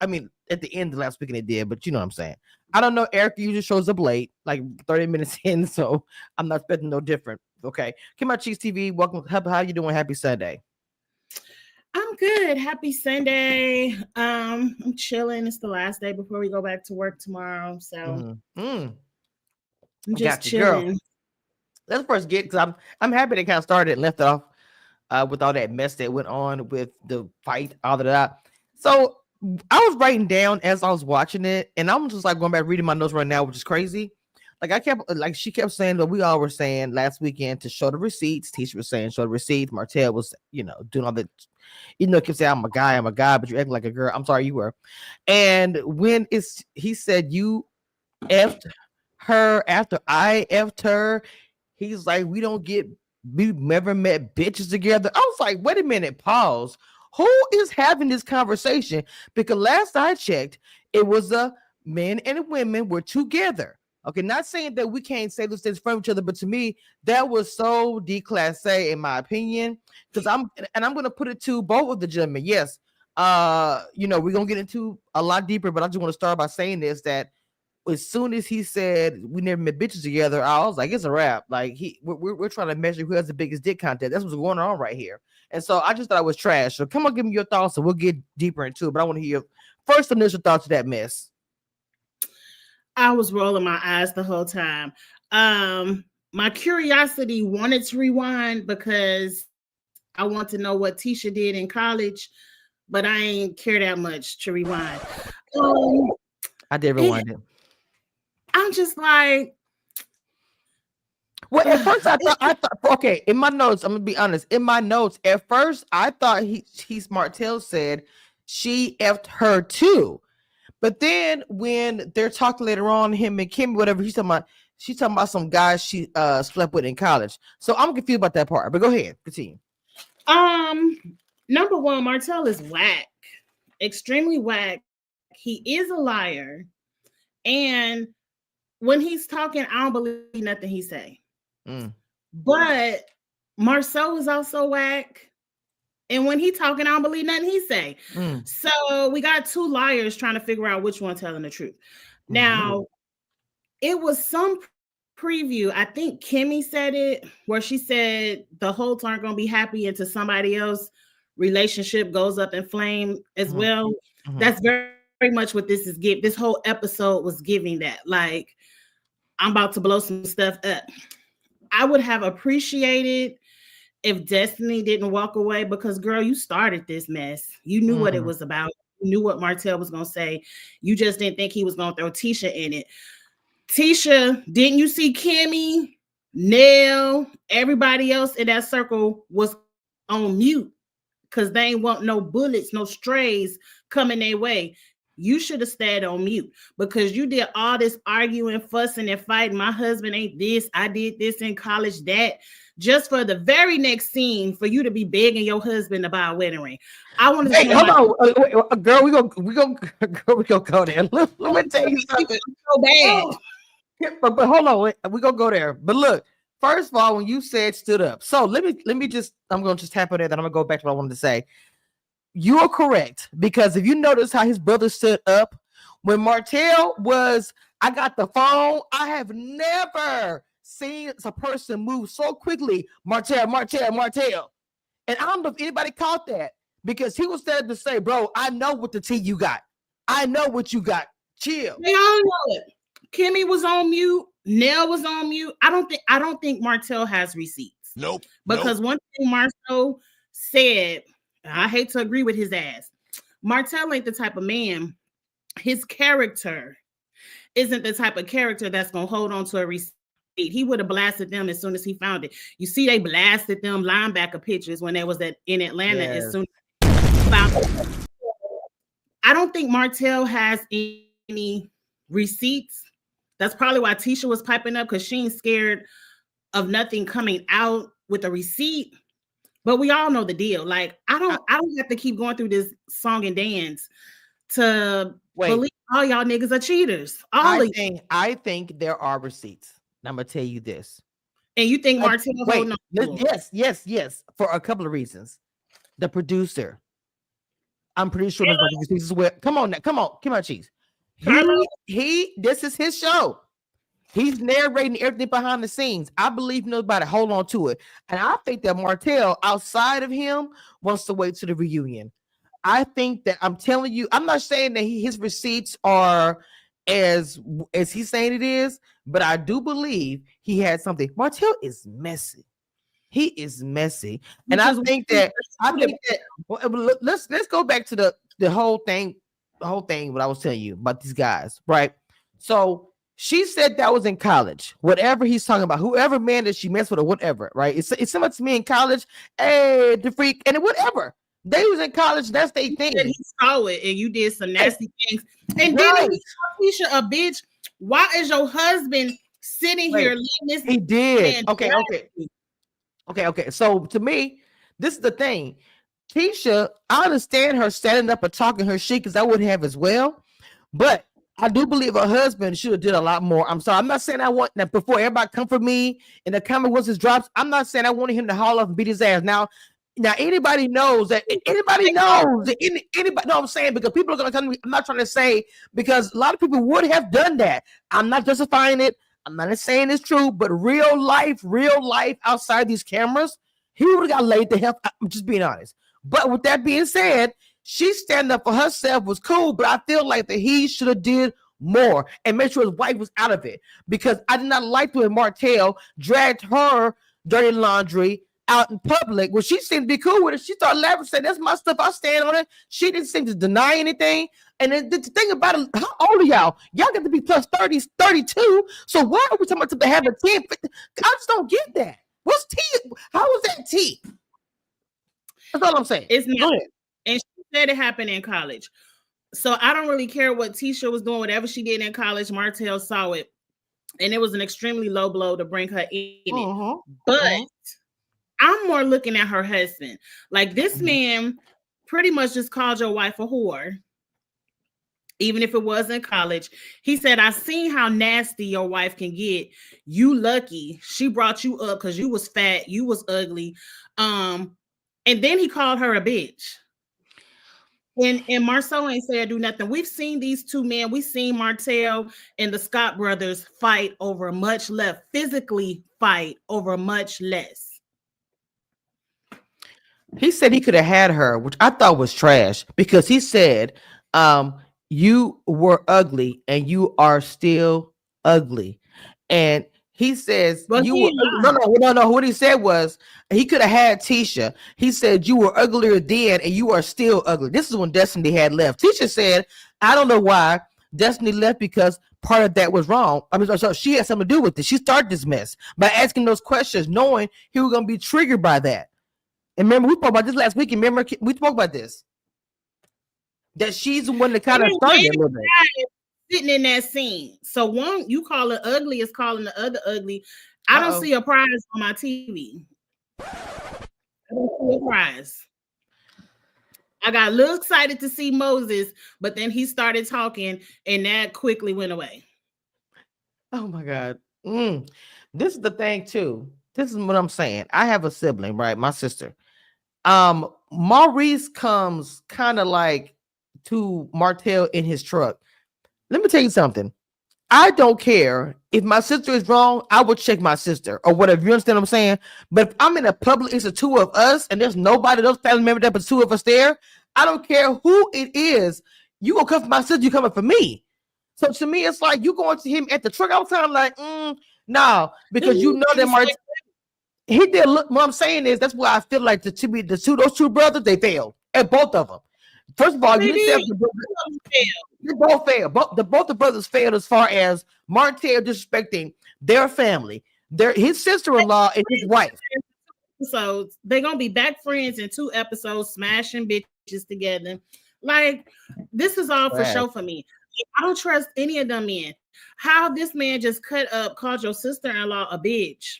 I mean, at the end of last weekend it did, but you know what I'm saying. I don't know. Erica usually shows up late, like 30 minutes in, so I'm not expecting no different. Okay, come out, Cheeks TV. Welcome. How you doing? Happy Sunday. I'm good. Happy Sunday. I'm chilling. It's the last day before we go back to work tomorrow, so I'm just Got you, girl. chilling. Let's first get because I'm happy they kind of started and left off with all that mess that went on with the fight, all of that. So I was writing down as I was watching it, and I'm just like going back reading my notes right now, which is crazy. Like she kept saying that we all were saying last weekend to show the receipts. Tisha was saying show the receipts. Martell was, doing all the, kept saying I'm a guy, but you're acting like a girl. I'm sorry, you were. And when he said you effed her after I effed her, he's like, we never met bitches together. I was like, wait a minute, pause. Who is having this conversation? Because last I checked, it was men and women were together. Okay, not saying that we can't say those things from each other, but to me, that was so declassé in my opinion. Because I'm gonna put it to both of the gentlemen. Yes, we're gonna get into a lot deeper, but I just want to start by saying this that as soon as he said we never met bitches together, I was like, it's a wrap. Like we're trying to measure who has the biggest dick contest. That's what's going on right here. And so I just thought it was trash. So come on, give me your thoughts, and we'll get deeper into it. But I want to hear your first initial thoughts of that mess. I was rolling my eyes the whole time. My curiosity wanted to rewind because I want to know what Tisha did in college, but I ain't care that much to rewind. I did rewind it. I'm just like, well, at first I thought, okay, in my notes, I'm gonna be honest. In my notes, at first I thought he's Martell said she effed her too. But then when they're talking later on, him and Kim, whatever, she's talking about some guys she slept with in college. So I'm confused about that part. But go ahead, continue. Number one, Martell is whack, extremely whack. He is a liar, and when he's talking, I don't believe nothing he say. But Marceau is also whack, and when he talking, I don't believe nothing he say. So we got two liars trying to figure out which one telling the truth. Now, it was some preview. I think Kimmy said it, where she said the Holts aren't going to be happy until somebody else relationship goes up in flame as well. That's very much what this is giving. This whole episode was giving that. Like, I'm about to blow some stuff up. I would have appreciated if Destiny didn't walk away because, girl, you started this mess. You knew what it was about. You knew what Martell was going to say. You just didn't think he was going to throw Tisha in it. Tisha, didn't you see Kimmy, Nell, everybody else in that circle was on mute because they ain't want no bullets, no strays coming their way. You should have stayed on mute because you did all this arguing, fussing, and fighting. My husband ain't this. I did this in college, that. Just for the very next scene for you to be begging your husband to buy a wedding ring. I want to see. Hold on, girl. We go go there. Let me tell you something. So bad. But hold on, we gonna go there. But look, first of all, when you said stood up, so let me just, I'm gonna just tap on there. Then I'm gonna go back to what I wanted to say. You are correct, because if you notice how his brother stood up when Martell was, I got the phone. I have never seen a person move so quickly. Martell. And I don't know if anybody caught that, because he was there to say, bro, I know what the tea you got. I know what you got. Chill. They all know it. Kimmy was on mute. Nell was on mute. I don't think Martell has receipts. Nope. Because one thing Marceau said, I hate to agree with his ass. Martell ain't the type of man. His character isn't the type of character that's going to hold on to a receipt. He would have blasted them as soon as he found it. You see, they blasted them linebacker pictures when they was in Atlanta as soon as he found it. I don't think Martell has any receipts. That's probably why Tisha was piping up, because she ain't scared of nothing coming out with a receipt. But we all know the deal. Like, I don't have to keep going through this song and dance to believe all y'all niggas are cheaters. I think there are receipts. I'm gonna tell you this. And you think Martell holding on? Yes, for a couple of reasons. The producer. I'm pretty sure this is where. Come on, Cheese. This is his show. He's narrating everything behind the scenes. I believe nobody. Hold on to it. And I think that Martell, outside of him, wants to wait to the reunion. I think that I'm telling you, I'm not saying that his receipts are as he's saying it is, but I do believe he had something. Martell is messy. He is messy. And I think that well, let's go back to the whole thing, what I was telling you about these guys, right? So she said that was in college. Whatever he's talking about, whoever man that she messed with or whatever, right? It's similar to me in college. Hey, the freak, and whatever. They was in college. That's their thing. He saw it, and you did some nasty things. And then he called Tisha a bitch. Why is your husband sitting here letting this? He did. Okay. So to me, this is the thing. Tisha, I understand her standing up and talking her shit because I would have as well, but I do believe her husband should have did a lot more. I'm sorry. I'm not saying I want that before everybody come for me in the comment once it drops. I'm not saying I wanted him to haul off and beat his ass. Now anybody knows that. Anybody knows that. Anybody know what I'm saying? Because people are going to come to me. I'm not trying to say because a lot of people would have done that. I'm not justifying it. I'm not saying it's true, but real life outside these cameras, he would have got laid the hell. I'm just being honest. But with that being said, she standing up for herself was cool, but I feel like that he should have did more and make sure his wife was out of it because I did not like when Martell dragged her dirty laundry out in public. When she seemed to be cool with it, she started laughing, saying, "That's my stuff. I stand on it." She didn't seem to deny anything. And then the thing about it, how old are y'all? Y'all got to be plus 30, 32. So why are we talking about to have a 10? I just don't get that. What's T? How is that T? That's all I'm saying. It's not. And she said it happened in college. So I don't really care what Tisha was doing. Whatever she did in college, Martell saw it. And it was an extremely low blow to bring her in it. But I'm more looking at her husband. Like this man pretty much just called your wife a whore. Even if it was in college. He said, "I seen how nasty your wife can get. You lucky. She brought you up because you was fat. You was ugly." And then he called her a bitch. And Marceau ain't said do nothing. We've seen these two men. We've seen Martell and the Scott brothers fight over much less, physically fight over much less. He said he could have had her, which I thought was trash because he said, "You were ugly and you are still ugly." And he says, no. What he said was he could have had Tisha. He said, "You were uglier then and you are still ugly." This is when Destiny had left. Tisha said, "I don't know why Destiny left because part of that was wrong." I mean, so she had something to do with it. She started this mess by asking those questions, knowing he was going to be triggered by that. And remember, we spoke about this last week. Remember, we spoke about this. That she's the one that kind of started a little bit. Sitting in that scene. So one you call it ugly is calling the other ugly. I don't see a prize on my TV. I don't see a prize. I got a little excited to see Moses, but then he started talking and that quickly went away. Oh my God. This is the thing too. This is what I'm saying. I have a sibling, right? My sister. Maurice comes kind of like to Martell in his truck. Let me tell you something. I don't care if my sister is wrong. I would check my sister or whatever. You understand what I'm saying? But if I'm in a public, it's the two of us, and there's nobody else family member there but two of us there. I don't care who it is. You gonna come for my sister? You coming for me? So to me, it's like you going to him at the truck all the time. Like, no, because you know that Martell. He did. Look, what I'm saying is that's why I feel like those two brothers, they failed at both of them. First of all, they both failed. Both the brothers failed as far as Martell disrespecting their family, his sister-in-law and his wife. So they're gonna be back friends in 2 episodes, smashing bitches together. Like this is all for show for me. I don't trust any of them men. How this man just called your sister-in-law a bitch,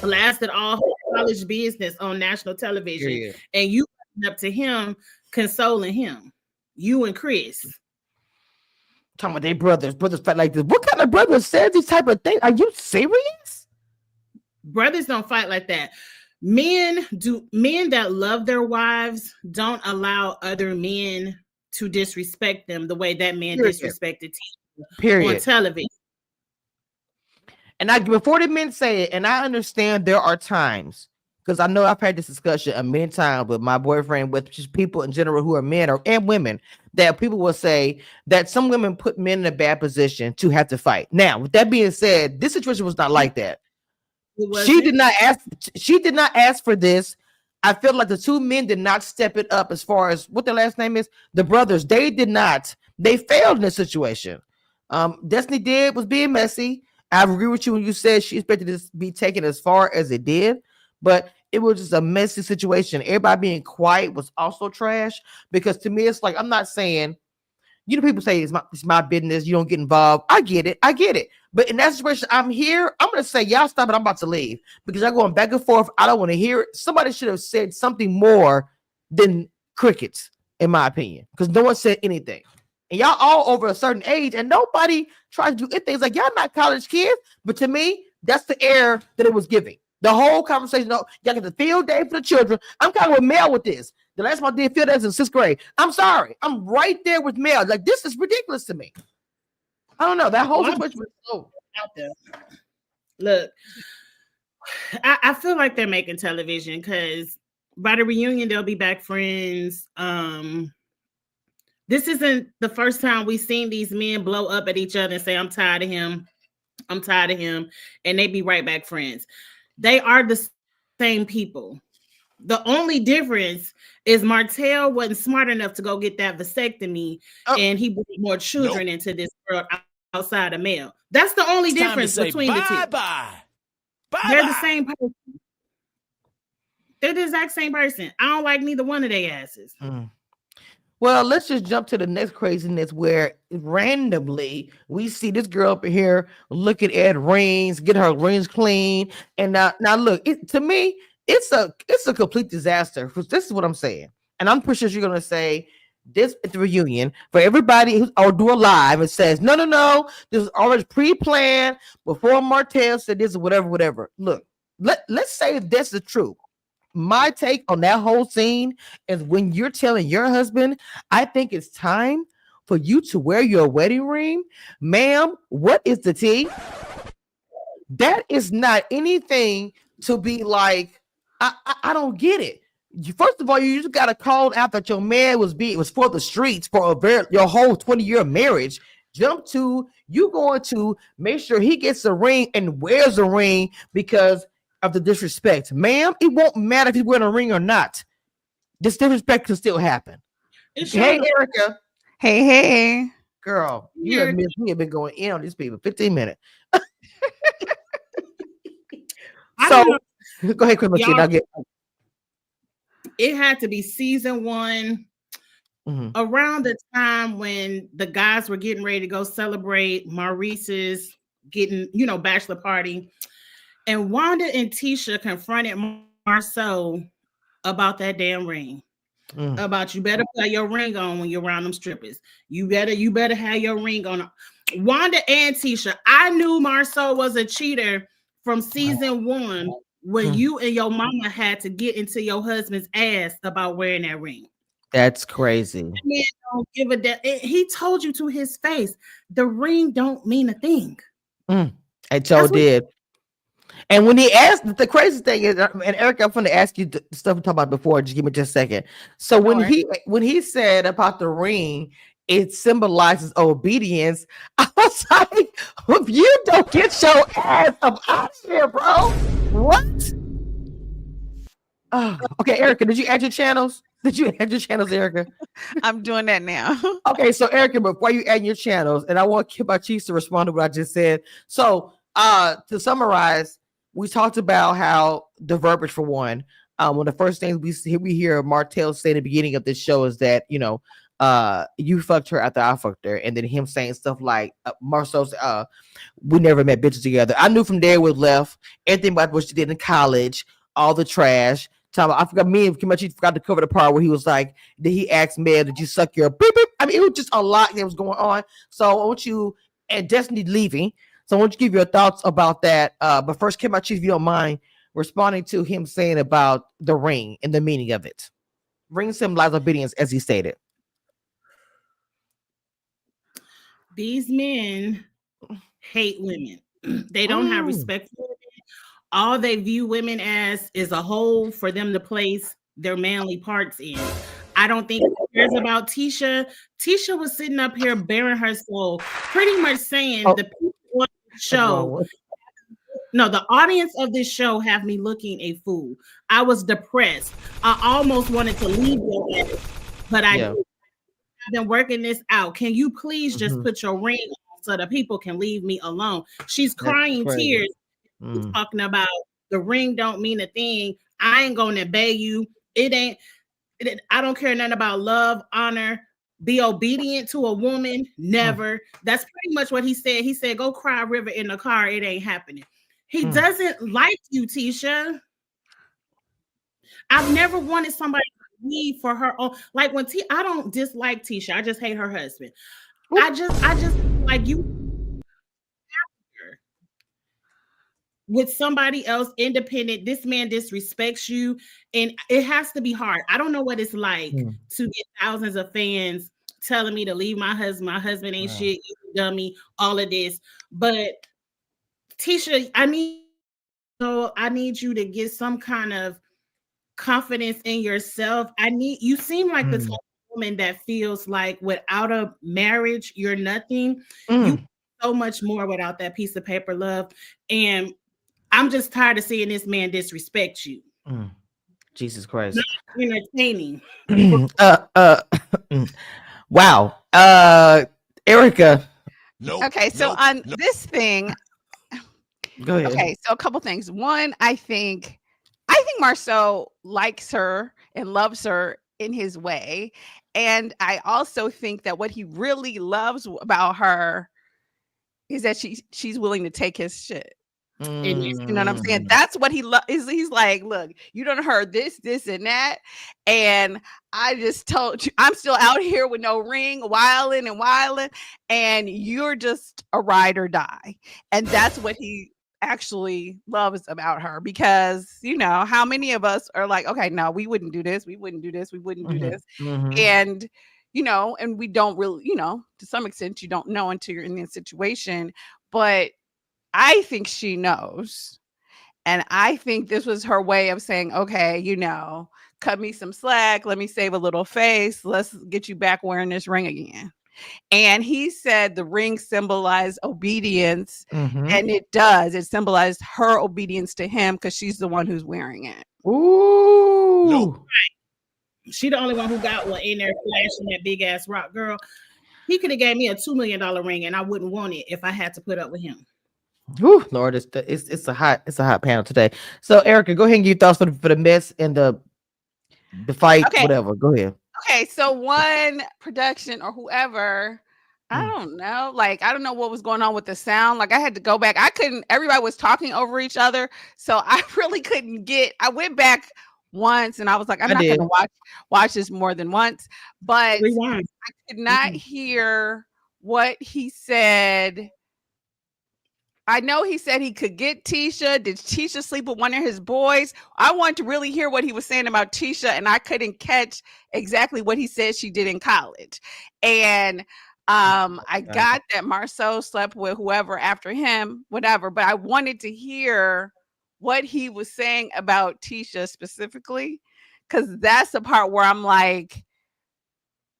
blasted all her college business on national television, and you up to him consoling him, you and Chris. Talking about they brothers fight like this. What kind of brother says these type of things? Are you serious? Brothers don't fight like that. Men that love their wives don't allow other men to disrespect them the way that man disrespected Tisha on television. And before the men say it, and I understand there are times, because I know I've had this discussion a many times with my boyfriend, with just people in general who are men and women, that people will say that some women put men in a bad position to have to fight. Now, with that being said, this situation was not like that. She did not ask for this. I feel like the two men did not step it up as far as what their last name is. The brothers, they did not. They failed in this situation. Destiny was being messy. I agree with you when you said she expected this to be taken as far as it did, but it was just a messy situation. Everybody being quiet was also trash, because to me, it's like, I'm not saying, people say it's my business, you don't get involved. I get it. But in that situation, I'm here. I'm going to say, y'all stop it. I'm about to leave, because y'all going back and forth. I don't want to hear it. Somebody should have said something more than crickets, in my opinion, because no one said anything. And y'all all over a certain age, and nobody tries to do anything. It's like, y'all not college kids. But to me, that's the air that it was giving. The whole conversation, y'all get the field day for the children. I'm kind of with Mel with this. The last time I did field days in 6th grade. I'm sorry. I'm right there with Mel. Like, this is ridiculous to me. I don't know. That whole situation was so out there. Look, I feel like they're making television, because by the reunion, they'll be back friends. This isn't the first time we've seen these men blow up at each other and say, I'm tired of him. And they be right back friends. They are the same people. The only difference is Martell wasn't smart enough to go get that vasectomy, and he brought more children into this world outside of Mel. That's the only difference between the two. They're the same person. They're the exact same person. I don't like neither one of their asses. Well, let's just jump to the next craziness, where randomly we see this girl up in here looking at rings, get her rings clean. And now look, to me, it's a complete disaster. This is what I'm saying. And I'm pretty sure you're going to say this at the reunion for everybody who's or do a live and says, no, this is already pre-planned before Martell said this or whatever. Look, let's say that's the truth. My take on that whole scene is, when you're telling your husband, I think it's time for you to wear your wedding ring, ma'am, what is the tea? That is not anything to be like, I don't get it. First of all, you just got to call out that your man was for the streets for your whole 20-year marriage. Jump to you going to make sure he gets a ring and wears a ring because of the disrespect. Ma'am, it won't matter if he's wearing a ring or not. This disrespect can still happen. Hey, Erica. Hey. Girl, you have been going in on these people 15 minutes. So, go ahead, Chris. It had to be season 1, around the time when the guys were getting ready to go celebrate Maurice's bachelor party. And Wanda and Tisha confronted Marceau about that damn ring. About, you better put your ring on when you're around them strippers. You better have your ring on. Wanda and Tisha, I knew Marceau was a cheater from season 1 when you and your mama had to get into your husband's ass about wearing that ring. That's crazy. That man don't give a damn. He told you to his face, the ring don't mean a thing. It so did. And when he asked, the crazy thing is, and Eric, I'm going to ask you the stuff we talked about before. Just give me just a second. So when he said about the ring, it symbolizes obedience. I was like, if you don't get your ass up out of here, bro, what? Oh, okay, Erica, did you add your channels? Erica? I'm doing that now. Okay, so Erica, before you add your channels, and I want Kibachi to respond to what I just said. So to summarize, we talked about how the verbiage, for one, one of the first things we hear Martell say in the beginning of this show is that, you fucked her after I fucked her. And then him saying stuff like, Marceau's, we never met bitches together. I knew from there it was left. Everything about what she did in college, all the trash. I forgot, me and Kimachi forgot to cover the part where he was like, did he ask Mel, did you suck your beep beep? I mean, it was just a lot that was going on. So I want you, and Destiny leaving. So I want you to give your thoughts about that. But first, Kimachi, if you don't mind, responding to him saying about the ring and the meaning of it. Ring symbolizes obedience, as he stated. These men hate women. They don't have respect for women. All they view women as is a hole for them to place their manly parts in. I don't think he cares about Tisha. Tisha was sitting up here bearing her soul, pretty much saying the people on the show. No, the audience of this show have me looking a fool. I was depressed. I almost wanted to leave your ass, but I've been working this out. Can you please just put your ring on so the people can leave me alone? She's crying tears, talking about the ring don't mean a thing. I ain't gonna obey you. I don't care nothing about love, honor, be obedient to a woman. Never. That's pretty much what he said. He said, go cry a river in the car. It ain't happening. He doesn't like you, Tisha. I've never wanted somebody to leave for her own. Like when I don't dislike Tisha. I just hate her husband. I just like you with somebody else independent. This man disrespects you, and it has to be hard. I don't know what it's like to get thousands of fans telling me to leave my husband. My husband ain't shit, you dummy, all of this. But Tisha, I need you to get some kind of confidence in yourself. You seem like the type of woman that feels like without a marriage, you're nothing. You so much more without that piece of paper, love. And I'm just tired of seeing this man disrespect you. Jesus Christ. Not entertaining. Wow. Erica. Okay, so on this thing, go ahead. Okay, so a couple things. One, I think Marceau likes her and loves her in his way. And I also think that what he really loves about her is that she's willing to take his shit. You know what I'm saying? That's what he loves. He's like, look, you done heard this, and that. And I just told you, I'm still out here with no ring, wilding, and you're just a ride or die. And that's what he actually loves about her, because how many of us are like, okay, no, we wouldn't do this, we wouldn't do this, and and we don't really, to some extent you don't know until you're in the situation. But I think she knows, and I think this was her way of saying, okay, cut me some slack, let me save a little face, let's get you back wearing this ring again. And he said the ring symbolized obedience, and it does. It symbolized her obedience to him because she's the one who's wearing it. Ooh. No. She the only one who got one in there flashing that big ass rock, girl. He could have gave me a $2 million ring, and I wouldn't want it if I had to put up with him. Whew, Lord, it's a hot panel today. So Erica, go ahead and give thoughts for the mess and the fight, whatever. Go ahead. Okay, so one production or whoever, I don't know. Like, I don't know what was going on with the sound. Like, I had to go back. Everybody was talking over each other. So I really couldn't I went back once and I was like, I'm not going to watch this more than once. But I could not hear what he said. I know he said he could get Tisha. Did Tisha sleep with one of his boys? I wanted to really hear what he was saying about Tisha, and I couldn't catch exactly what he said she did in college. And I got that Marceau slept with whoever after him, whatever, but I wanted to hear what he was saying about Tisha specifically, because that's the part where I'm like,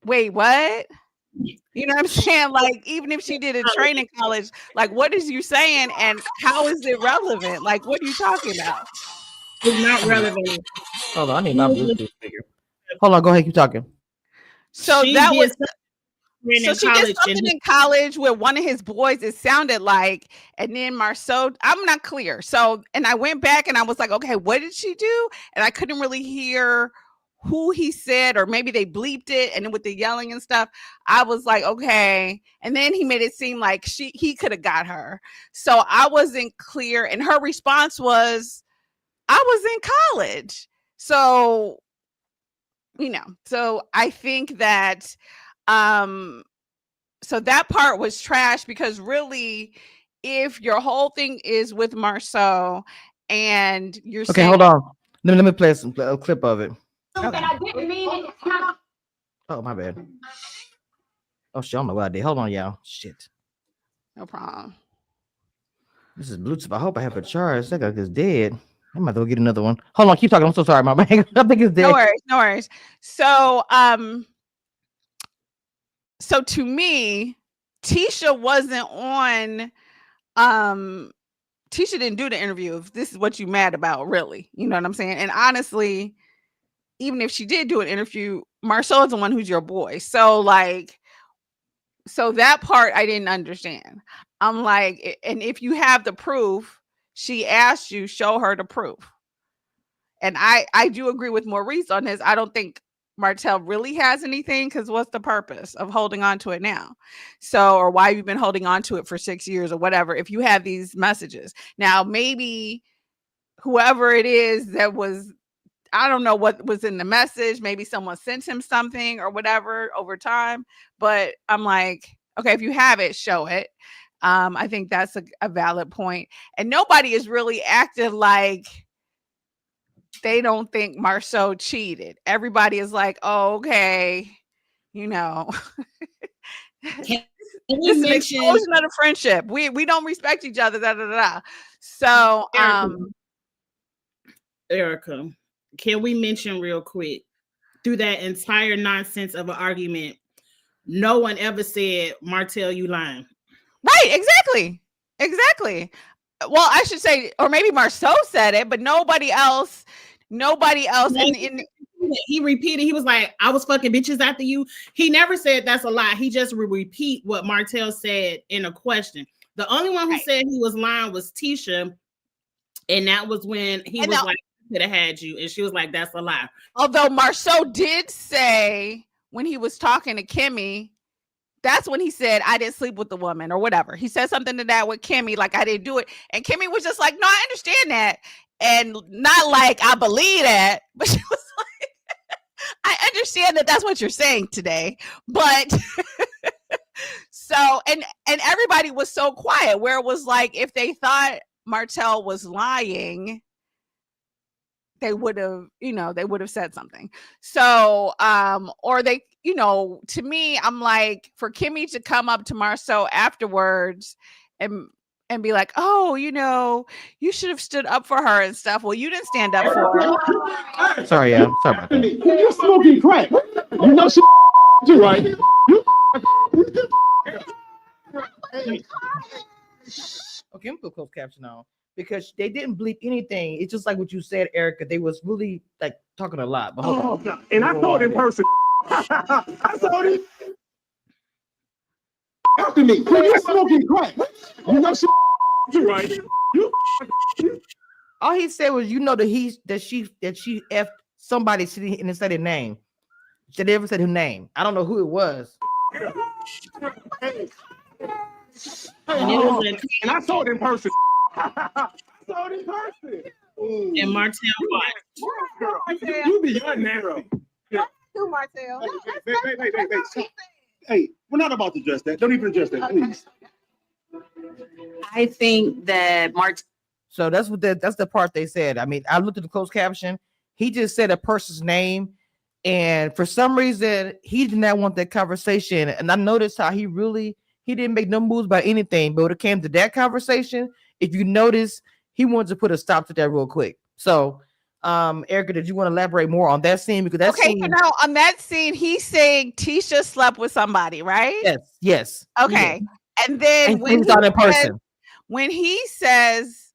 wait, what? You know what I'm saying? Like, even if she did a training college, like, what is you saying and how is it relevant? Like, what are you talking about? It's not relevant. Hold on, I need my Bluetooth speaker. Hold on, go ahead, keep talking. So she did something in college with one of his boys, it sounded like, and then Marceau, I'm not clear. So, and I went back and I was like, okay, what did she do? And I couldn't really hear who he said, or maybe they bleeped it, and then with the yelling and stuff, I was like, okay. And then he made it seem like he could have got her. So I wasn't clear, and her response was, I was in college. So, so I think that so that part was trash, because really, if your whole thing is with Marceau and you're Okay, saying, hold on. Let me play a clip of it. okay. I didn't mean it. Oh, my bad. Oh shit, I don't know what I did. Hold on, y'all. Shit. No problem. This is Bluetooth. I hope I have a charge. That guy is dead. I might go get another one. Hold on, keep talking. I'm so sorry, my man. I think it's dead. No worries, no worries. So to me, Tisha wasn't on. Tisha didn't do the interview. If this is what you mad about, really, you know what I'm saying? And honestly, even if she did do an interview, Marceau is the one who's your boy. So that part I didn't understand. I'm like, and if you have the proof, she asked you, show her the proof. And I do agree with Maurice on this. I don't think Martell really has anything, because what's the purpose of holding on to it now? So, or why have you been holding on to it for 6 years or whatever, if you have these messages? Now, maybe whoever it is that was, I don't know what was in the message. Maybe someone sent him something or whatever over time. But I'm like, okay, if you have it, show it. I think that's a valid point. And nobody is really acting like they don't think Marceau cheated. Everybody is like, oh, okay, you know. This is an explosion of the friendship. We don't respect each other. Da, da, da, da. So, Erica, can we mention real quick, through that entire nonsense of an argument, no one ever said, Martell, you lying. Right, exactly. Well, I should say, or maybe Marceau said it, but nobody else. He repeated, he was like, I was fucking bitches after you. He never said that's a lie. He just repeat what Martell said in a question. The only one who said he was lying was Tisha. And that was when he was like, could have had you. And she was like, that's a lie. Although Marceau did say when he was talking to Kimmy, that's when he said, I didn't sleep with the woman or whatever. He said something to that with Kimmy, like, I didn't do it. And Kimmy was just like, no, I understand that. And not like, I believe that. But she was like, I understand that that's what you're saying today. But so, and everybody was so quiet, where it was like, if they thought Martell was lying, they would have said something. So, or they, to me, I'm like, for Kimmy to come up to Marceau afterwards and be like, oh, you should have stood up for her and stuff. Well, you didn't stand up for her. Sorry, yeah. Sorry about that. You're smoking crack. You know she too, right? Okay, I'm gonna close caption now, because they didn't bleep anything. It's just like what you said, Erica. They was really like talking a lot. But hold on. And I saw it in person. I saw it. After me, you're smoking crack. You know she too, right? All he said was, that she effed somebody sitting and said their name. She never said her name. I don't know who it was. And I saw it in person. I saw it in person. And Martell watched. You beyond narrow. Who, Martell? Hey, we're not about to address that. Don't even address that, please. I think that So that's the part they said. I mean, I looked at the closed caption. He just said a person's name, and for some reason he did not want that conversation. And I noticed how he didn't make no moves about anything. But when it came to that conversation, if you notice, he wanted to put a stop to that real quick. So, Erica, did you want to elaborate more on that scene? Because that scene, on that scene, he's saying Tisha slept with somebody, right? Yes. Okay. Yeah. And then when he says,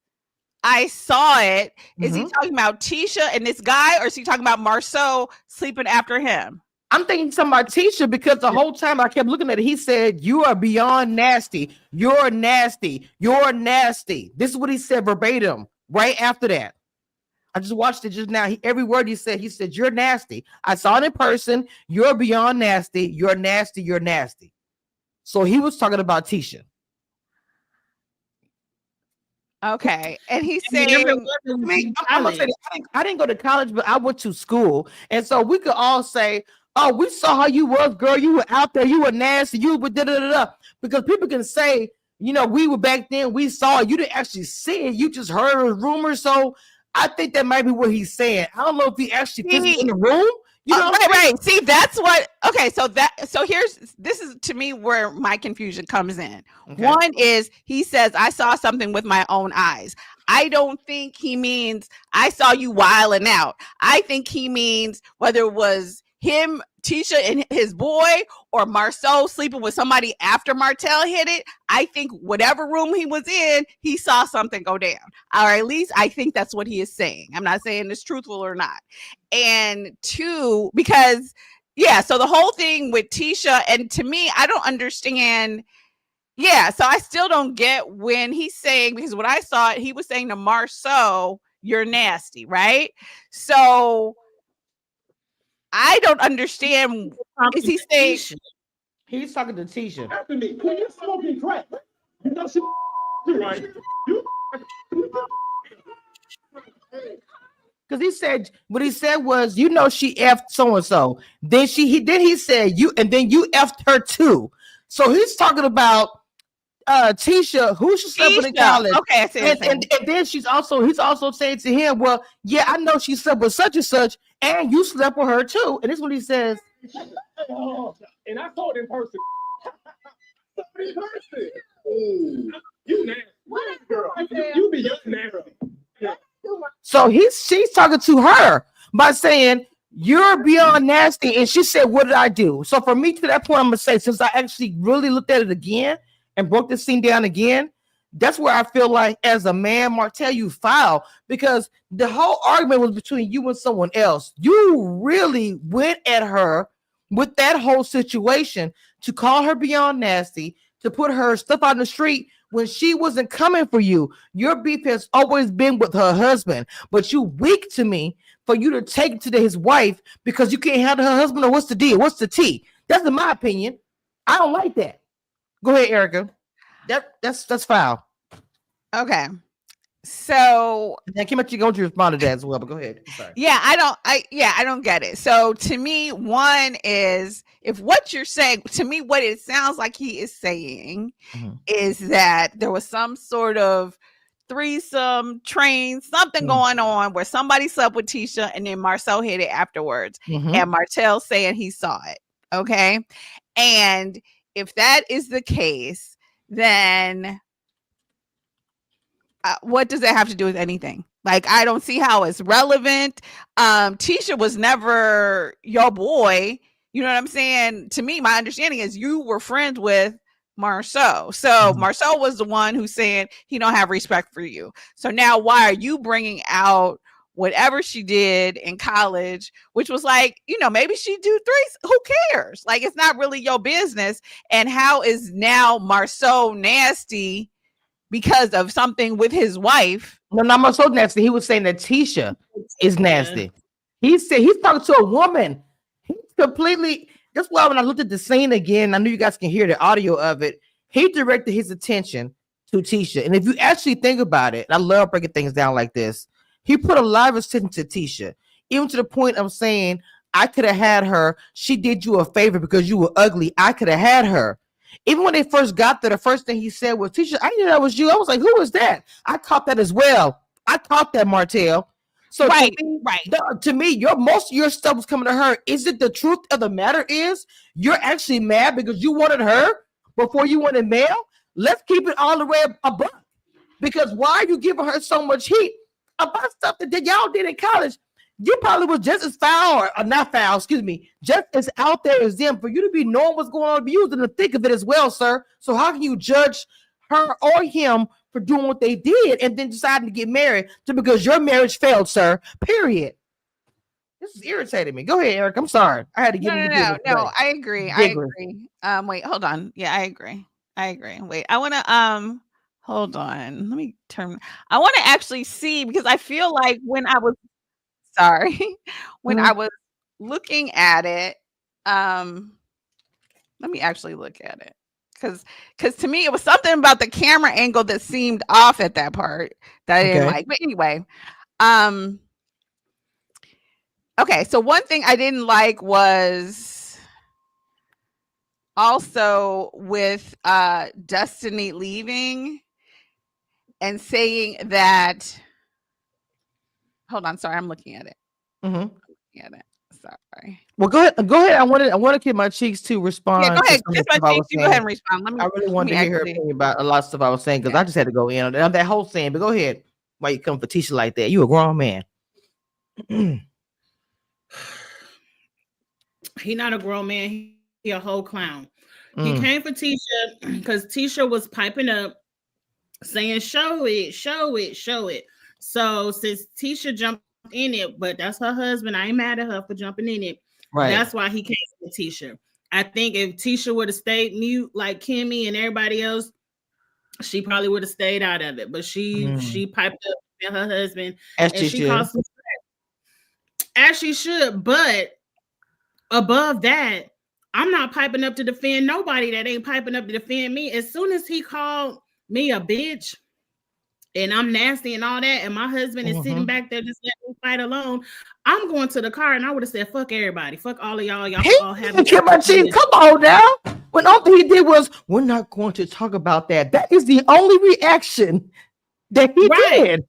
I saw it, is he talking about Tisha and this guy, or is he talking about Marceau sleeping after him? I'm thinking something about Tisha, because the whole time I kept looking at it, he said, you are beyond nasty. You're nasty. You're nasty. This is what he said verbatim right after that. I just watched it just now. Every word he said, you're nasty. I saw it in person. You're beyond nasty. You're nasty. You're nasty. So he was talking about Tisha. Okay. And he's saying, I didn't go to college, but I went to school. And so we could all say, oh, we saw how you was, girl. You were out there. You were nasty. You were da-da-da-da. Because people can say we were back then, we saw it. You didn't actually see it. You just heard rumors. So I think that might be what he's saying. I don't know if he actually physically in the room. Right. See, that's what. Okay, so this is to me where my confusion comes in. Okay. One is he says, I saw something with my own eyes. I don't think he means I saw you wilding out. I think he means whether it was him, Tisha, and his boy, or Marsau sleeping with somebody after Martell hit it. I think whatever room he was in, he saw something go down. Or at least I think that's what he is saying. I'm not saying it's truthful or not. And two, because, so the whole thing with Tisha, and to me, I don't understand. Yeah, so I still don't get when he's saying, because when I saw it, he was saying to Marsau, you're nasty, right? So I don't understand. Is he saying he's talking to Tisha? After me, when you're smoking crack, you know she right. Because he said what he said was, she effed so and so. Then he said you, and then you effed her too. So he's talking about Tisha, who she slept with in college. Okay, and then he's also saying to him, well, yeah, I know she slept with such and such, and you slept with her too. And this is what he says. And I saw it in person. Ooh, you nasty. What girl? You be nasty. So she's talking to her by saying, you're beyond nasty. And she said, what did I do? So for me, to that point, I'm gonna say, since I actually really looked at it again and broke the scene down again, that's where I feel like as a man, Martell, you foul, because the whole argument was between you and someone else. You really went at her with that whole situation to call her beyond nasty, to put her stuff out in the street when she wasn't coming for you. Your beef has always been with her husband, but you weak to me for you to take it to his wife because you can't handle her husband. Or what's the deal? What's the tea? That's in my opinion. I don't like that. Go ahead, Erica. That's foul. Okay. So then Kim, you going to respond to that as well, but go ahead. Sorry. Yeah, I don't get it. So to me, one is, if what you're saying, to me, what it sounds like he is saying is that there was some sort of threesome train, something going on where somebody slept with Tisha and then Marsau hit it afterwards. And Martell saying he saw it. Okay. And if that is the case, then what does that have to do with anything? Like, I don't see how it's relevant. Tisha was never your boy. You know what I'm saying? To me, my understanding is you were friends with Marsau. So Marsau was the one who's saying he don't have respect for you. So now why are you bringing out whatever she did in college, which was like, maybe she do threes. Who cares? Like, it's not really your business. And how is now Marsau nasty because of something with his wife? No, not Marsau nasty. He was saying that Tisha is nasty. He said he's talking to a woman. He's completely. That's why when I looked at the scene again, I knew you guys can hear the audio of it. He directed his attention to Tisha, and if you actually think about it, I love breaking things down like this. He put a lot of attention to Tisha, even to the point of saying, "I could have had her. She did you a favor because you were ugly. I could have had her." Even when they first got there, the first thing he said was, Tisha, I knew that was you. I was like, who was that? I caught that as well. I caught that, Martell. So to me, most of your stuff was coming to her. Is it the truth of the matter is you're actually mad because you wanted her before you wanted Mel? Let's keep it all the way above. Because why are you giving her so much heat about stuff that y'all did in college? You probably was just as foul, or not foul, excuse me, just as out there as them for you to be knowing what's going on, using the thick of it as well, sir. So how can you judge her or him for doing what they did and then deciding to get married because your marriage failed, sir? Period. This is irritating me. Go ahead, Eric. I'm sorry. I had to get No. I agree. I agree. Wait, hold on. Yeah, I agree. Wait, I want to hold on. Let me turn. I want to actually see, because I feel like when I was I was looking at it, let me actually look at it, because to me it was something about the camera angle that seemed off at that part that I didn't like. But anyway, okay, so one thing I didn't like was also with Destiny leaving and saying that, hold on, sorry, I'm looking at it. Sorry. Well, go ahead. I want to get my cheeks to respond. Yeah, go ahead. To Just my cheeks. You go ahead and respond. I really wanted to hear her opinion about a lot of stuff I was saying because I just had to go in on that whole saying. But go ahead. Why you come for Tisha like that? You a grown man. He not a grown man. He a whole clown. He came for Tisha because Tisha was piping up, saying, "Show it, show it, show it." So since Tisha jumped in it, but that's her husband. I ain't mad at her for jumping in it. Right. That's why he came for Tisha. I think if Tisha would have stayed mute like Kimmy and everybody else, she probably would have stayed out of it. But she piped up at her husband and she caused some stress, as she should. But above that, I'm not piping up to defend nobody that ain't piping up to defend me. As soon as he called me a bitch and I'm nasty and all that, and my husband is sitting back there just letting me fight alone, I'm going to the car and I would have said, fuck everybody. Fuck all of y'all. Y'all all have come on now. When all he did was, we're not going to talk about that. That is the only reaction that he did.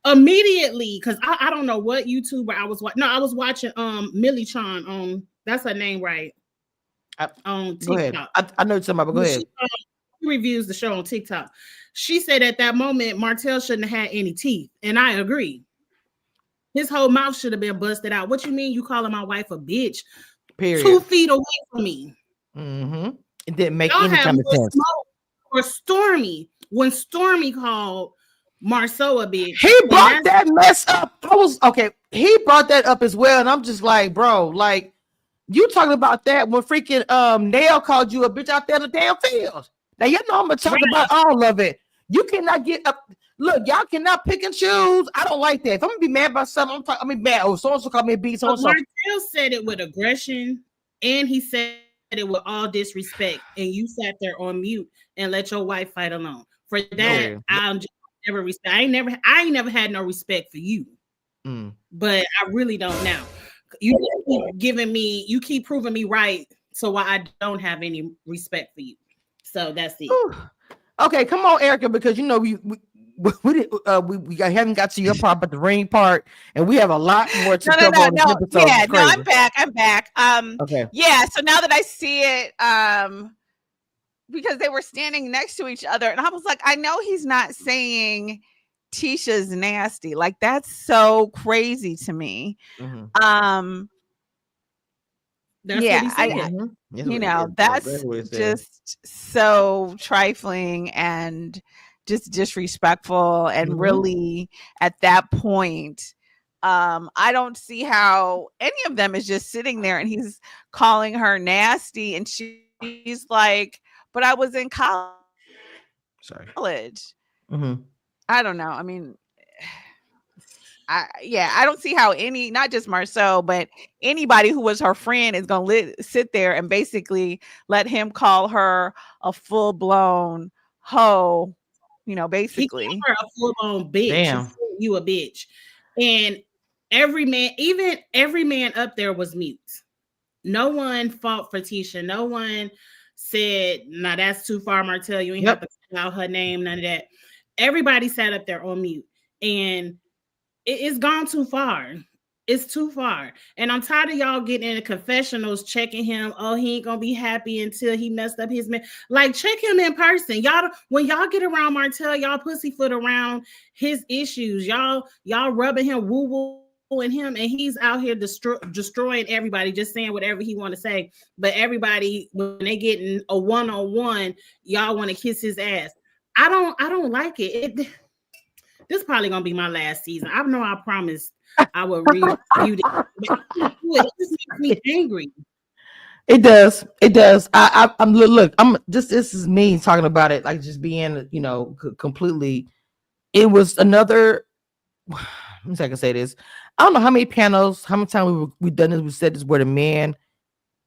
Immediately, because I don't know what YouTuber I was watching. No, I was watching Millie Chan on, that's her name, right? On TikTok. Go ahead. I know something, but go ahead. She reviews the show on TikTok. She said at that moment, Martell shouldn't have had any teeth. And I agree. His whole mouth should have been busted out. What you mean you calling my wife a bitch? Period. 2 feet away from me. It didn't make any kind of sense. Or Stormy, when Stormy called Marceau a bitch. He brought that mess up. He brought that up as well. And I'm just like, bro, like, you talking about that when freaking Nail called you a bitch out there in the damn field. Now you know I'm gonna talk about all of it. You cannot get up. Look, y'all cannot pick and choose. I don't like that. If I'm gonna be mad about something, mad. Oh, so and so called me a bitch. So Martell said it with aggression, and he said it with all disrespect. And you sat there on mute and let your wife fight alone. For that, I'll just never respect. I ain't never had no respect for you. But I really don't now. You keep proving me right, so why I don't have any respect for you. So that's it. Okay, come on, Erica, because you know we haven't got to your part, but the ring part, and we have a lot more to cover on this episode. Yeah, no, I'm back. Okay. Yeah, so now that I see it, because they were standing next to each other, and I was like, I know he's not saying Tisha's nasty. Like, that's so crazy to me. That's that's just so trifling and just disrespectful. And really, at that point, I don't see how any of them is just sitting there and he's calling her nasty, and she's like, but I was in college. I don't know. I mean, I don't see how not just Marceau, but anybody who was her friend is going to sit there and basically let him call her a full-blown hoe, basically. He called her a full-blown bitch. Damn. You a bitch. And every man up there was mute. No one fought for Tisha. No one said, "Nah, that's too far, Martell. You ain't have to call out her name, none of that." Everybody sat up there on mute. And it's gone too far. It's too far. And I'm tired of y'all getting into confessionals, checking him. Oh, he ain't gonna be happy until he messed up his man. Like, check him in person. Y'all, when y'all get around Martell, y'all pussyfoot around his issues. Y'all rubbing him, woo-woo-ing him, and he's out here destroying everybody, just saying whatever he want to say. But everybody, when they get in a one-on-one, y'all want to kiss his ass. I don't like it. This is probably gonna be my last season. I know I promised I would review it. It just makes me angry. It does. I'm look. This is me talking about it, like just being, completely. It was another. Let me see if I can say this. I don't know how many panels, how many times we've done this. We said this where the men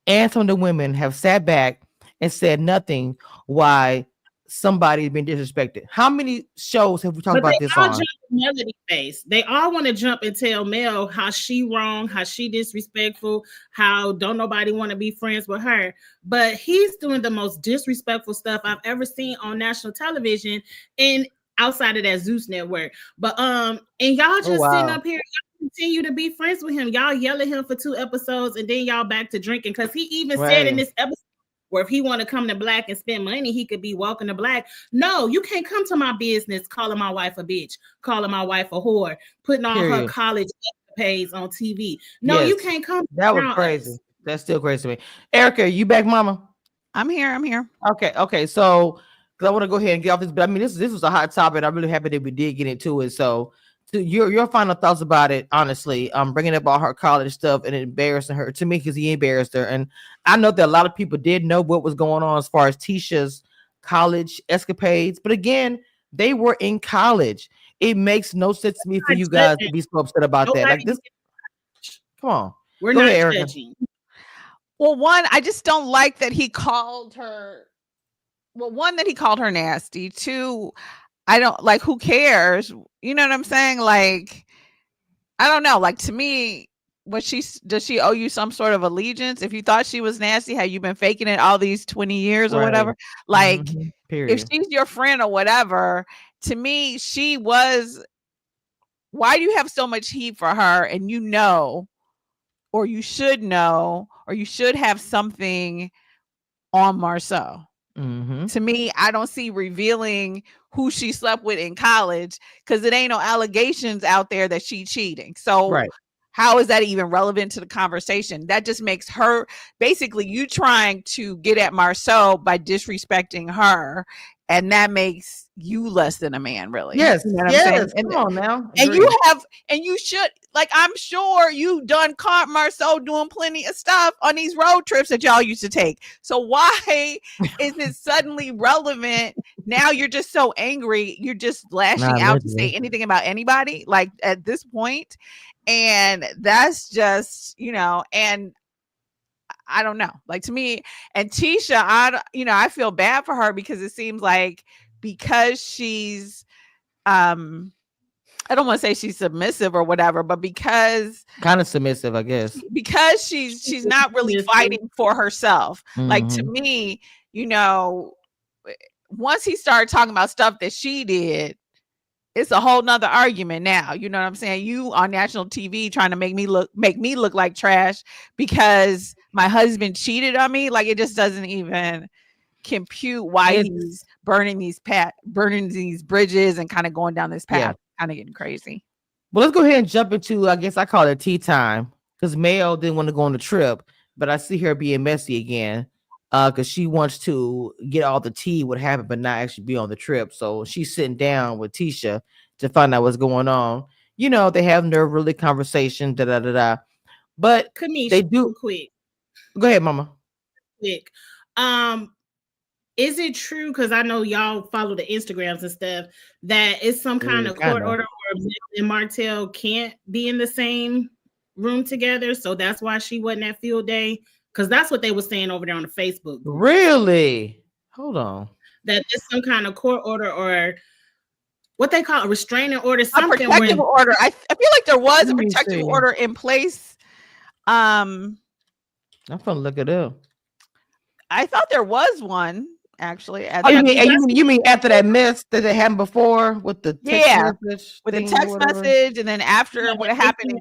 and some of the women have sat back and said nothing. Why somebody being disrespected. How many shows have we talked But about they this all on? jump in Melody face. They all want to jump and tell Mel how she wrong, how she disrespectful, how don't nobody want to be friends with her. But he's doing the most disrespectful stuff I've ever seen on national television and outside of that Zeus network. But and y'all just sitting up here, y'all continue to be friends with him. Y'all yell at him for 2 episodes and then y'all back to drinking, because he even said in this episode, where if he want to come to Black and spend money, he could be welcome to Black. No, you can't come to my business calling my wife a bitch, calling my wife a whore, putting all her college escapades on TV. No, you can't come. That was crazy. That's still crazy to me. Erica, you back, mama? I'm here. Okay. So, because I want to go ahead and get off this, but I mean, this was a hot topic. I'm really happy that we did get into it. So, to your final thoughts about it, honestly, bringing up all her college stuff and embarrassing her to me, because he embarrassed her. And I know that a lot of people did know what was going on as far as Tisha's college escapades, but again, they were in college. It makes no sense to me for you guys to be so upset about that. Like this, come on, we're not judging. Well, one, I just don't like that he called her. Well, one, that he called her nasty. Two, I don't like, who cares? You know what I'm saying? Like, I don't know. Like, to me, does she owe you some sort of allegiance? If you thought she was nasty, have you been faking it all these 20 years or whatever? Like, if she's your friend or whatever, to me, she was. Why do you have so much heat for her? And you know, or you should know, or you should have something on Marceau. To me, I don't see revealing who she slept with in college, because it ain't no allegations out there that she cheating. So how is that even relevant to the conversation? That just makes her, basically, you trying to get at Marceau by disrespecting her, and that makes you less than a man, really. Yes, you know what yes. I'm saying? Come on now. And you should, like, I'm sure you done caught Marceau doing plenty of stuff on these road trips that y'all used to take. So why is it suddenly relevant? Now you're just so angry. You're just lashing out to say anything about anybody, like, at this point. And that's just, and I don't know. Like, to me, and Tisha, I feel bad for her, because it seems like, because she's, I don't want to say she's submissive or whatever, but because kind of submissive, I guess, because she's not really fighting for herself. Like, to me, once he started talking about stuff that she did, it's a whole nother argument now. You know what I'm saying? You on national TV trying to make me look like trash because my husband cheated on me. Like, it just doesn't even compute why he's burning these bridges and kind of going down this path, kind of getting crazy. Well, let's go ahead and jump into, I guess I call it tea time, because Mel didn't want to go on the trip, but I see her being messy again, because she wants to get all the tea what happened, but not actually be on the trip. So she's sitting down with Tisha to find out what's going on. They have their really conversation, but Kamisha, they do. Quick, go ahead, mama. Quick. Is it true, because I know y'all follow the Instagrams and stuff, that it's some kind of court order where Mel and Martell can't be in the same room together, so that's why she wasn't at field day? Because that's what they were saying over there on the Facebook. Really? Hold on. That it's some kind of court order, or what they call a restraining order, something. A protective order. I feel like there was a protective order in place. I'm gonna look it up. I thought there was one, actually. You mean after that mess that they happened before with the text message? With the text message, and then after what happened,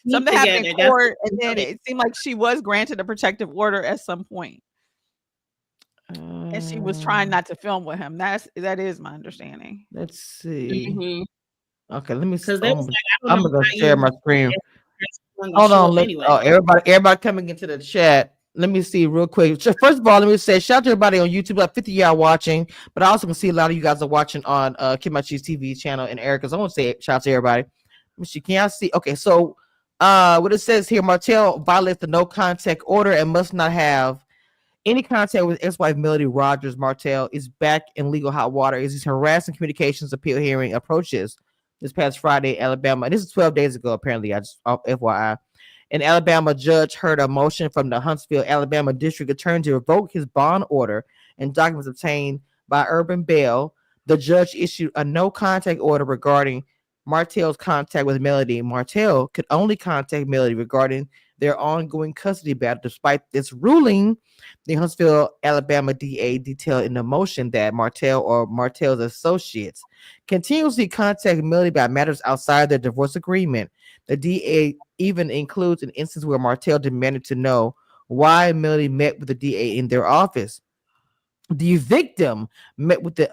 something happened in court, and then it seemed like she was granted a protective order at some point. And she was trying not to film with him. That is my understanding. Let's see. Okay, let me see. I'm gonna go share my screen. Hold on. Anyway. Everybody coming into the chat. Let me see real quick. First of all, let me say shout out to everybody on YouTube. Like 50 y'all watching, but I also can see a lot of you guys are watching on Kid My Cheese TV channel and Erica's. I want to say shout out to everybody. Let me see. Can y'all see? Okay, so what it says here: Martell violates the no contact order and must not have any contact with ex-wife Melody Rogers. Martell is back in legal hot water as his harassing communications appeal hearing approaches this past Friday, Alabama. And this is 12 days ago, apparently. I just FYI. An Alabama judge heard a motion from the Huntsville, Alabama district attorney to revoke his bond order and documents obtained by Urban Bell, the judge issued a no contact order regarding Martell's contact with Melody. Martell could only contact Melody regarding their ongoing custody battle. Despite this ruling, the Huntsville, Alabama DA detailed in the motion that Martell or Martell's associates continuously contact Melody about matters outside their divorce agreement. The DA even includes an instance where Martell demanded to know why Melody met with the DA in their office. The victim met with the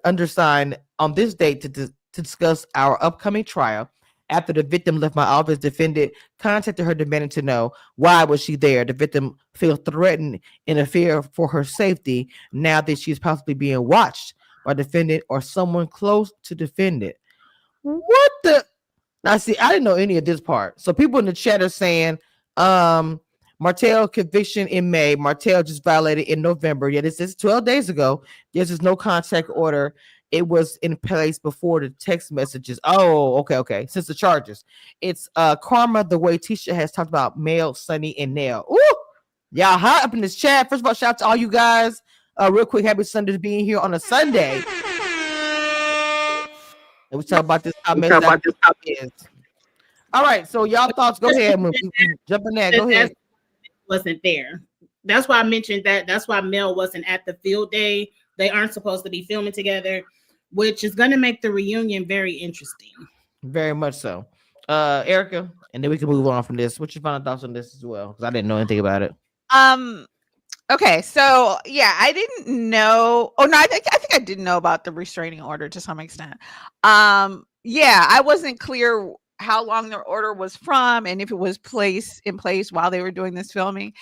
undersigned on this date to discuss our upcoming trial. After the victim left my office, defendant contacted her demanding to know why was she there. The victim feels threatened and a fear for her safety now that she's possibly being watched by defendant or someone close to defendant. What the? Now, see, I didn't know any of this part. So people in the chat are saying, Martell conviction in May. Martell just violated in November. Yeah, this is 12 days ago. This is no contact order. It was in place before the text messages. Oh, okay. Since the charges, it's karma. The way Tisha has talked about Mel, Sunny, and Nell. Ooh, y'all hot up in this chat. First of all, shout out to all you guys. Real quick, happy Sunday to being here on a Sunday. And we talk about this. How messed up this is. All right, so y'all thoughts? Go ahead, jump in there. Go ahead. Wasn't there. That's why I mentioned that. That's why Mel wasn't at the field day. They aren't supposed to be filming together, which is going to make the reunion very interesting. Very much so. Erica, and then we can move on from this. What's your final thoughts on this as well? Because I didn't know anything about it. Okay, so yeah, I didn't know. Oh no, I think I did know about the restraining order to some extent. Yeah, I wasn't clear how long their order was from and if it was in place while they were doing this filming,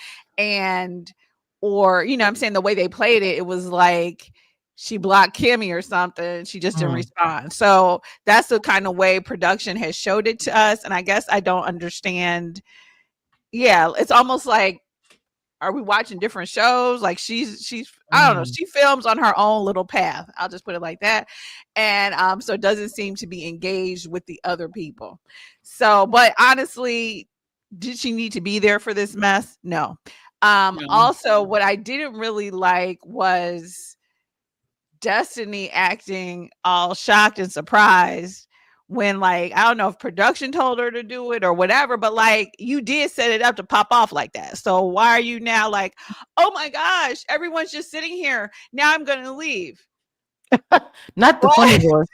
or I'm saying the way they played it, it was like she blocked Kimmy or something. She just didn't respond. So that's the kind of way production has showed it to us. And I guess I don't understand. Yeah, it's almost like, are we watching different shows? Like she's I don't know. She films on her own little path. I'll just put it like that. And so it doesn't seem to be engaged with the other people. So, but honestly, did she need to be there for this mess? No. Also, what I didn't really like was Destiny acting all shocked and surprised when, like, I don't know if production told her to do it or whatever, but like you did set it up to pop off like that. So why are you now like, oh my gosh, everyone's just sitting here. Now I'm going to leave. Not the funny voice.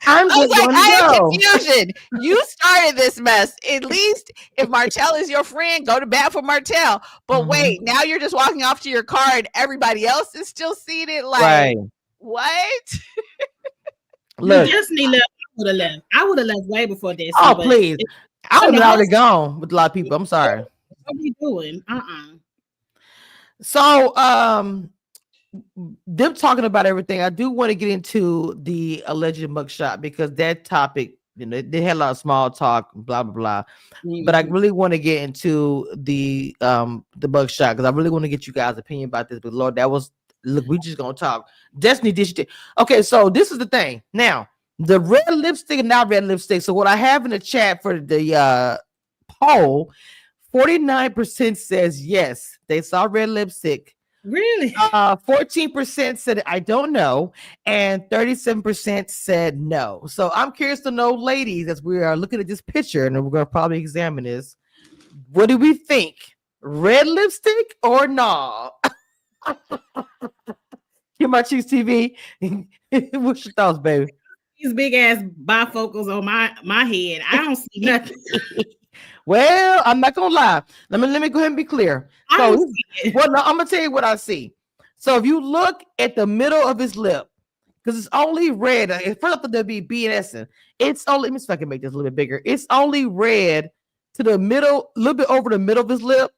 I'm just like, I have confusion. You started this mess. At least if Martell is your friend, go to bat for Martell. But wait, now you're just walking off to your car and everybody else is still seated. Like, what? Look, you just need left. I would have left way before this. Oh, please. I would have already gone with a lot of people. I'm sorry. What are you doing? So, them talking about everything, I do want to get into the alleged mugshot because that topic, they had a lot of small talk, blah blah blah. But I really want to get into the mugshot because I really want to get you guys' opinion about this. But Lord, we just gonna talk. Destiny did shit. Okay, so this is the thing. Now, the red lipstick and not red lipstick. So what I have in the chat for the poll, 49% says yes, they saw red lipstick. Really? 14% said I don't know, and 37% said no. So I'm curious to know, ladies, as we are looking at this picture, and we're gonna probably examine this. What do we think? Red lipstick or no? Get my cheeks TV. What's your thoughts, baby? These big ass bifocals on my head. I don't see nothing. Well, I'm not gonna lie. Let me go ahead and be clear. So, well, no, I'm gonna tell you what I see. So if you look at the middle of his lip, because it's only red. First off, there'll be BNS. It's only. Let me see if I can make this a little bit bigger. It's only red to the middle, a little bit over the middle of his lip.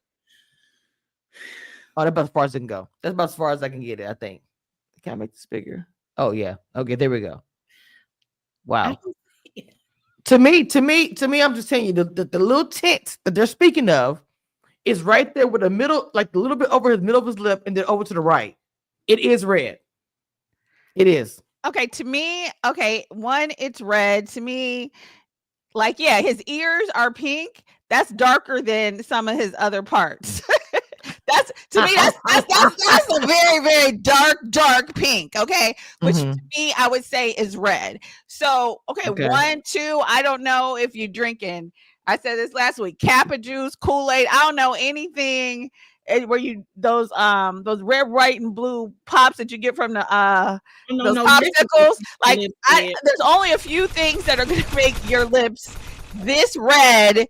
Oh, that's about as far as I can go. That's about as far as I can get it. I think. Can I make this bigger? Oh yeah. Okay, there we go. Wow. To me, I'm just telling you the little tint that they're speaking of is right there with the middle, like a little bit over his middle of his lip, and then over to the right. It is red. It is. Okay, to me, one, it's red. To me, like, yeah, his ears are pink. That's darker than some of his other parts. That's to me. That's a very, very dark pink. Okay, which to me I would say is red. So okay, 1, 2. I don't know if you're drinking. I said this last week. Kappa juice, Kool-Aid. I don't know anything where you those red, white, and blue pops that you get from the those popsicles. Like there's only a few things that are going to make your lips this red,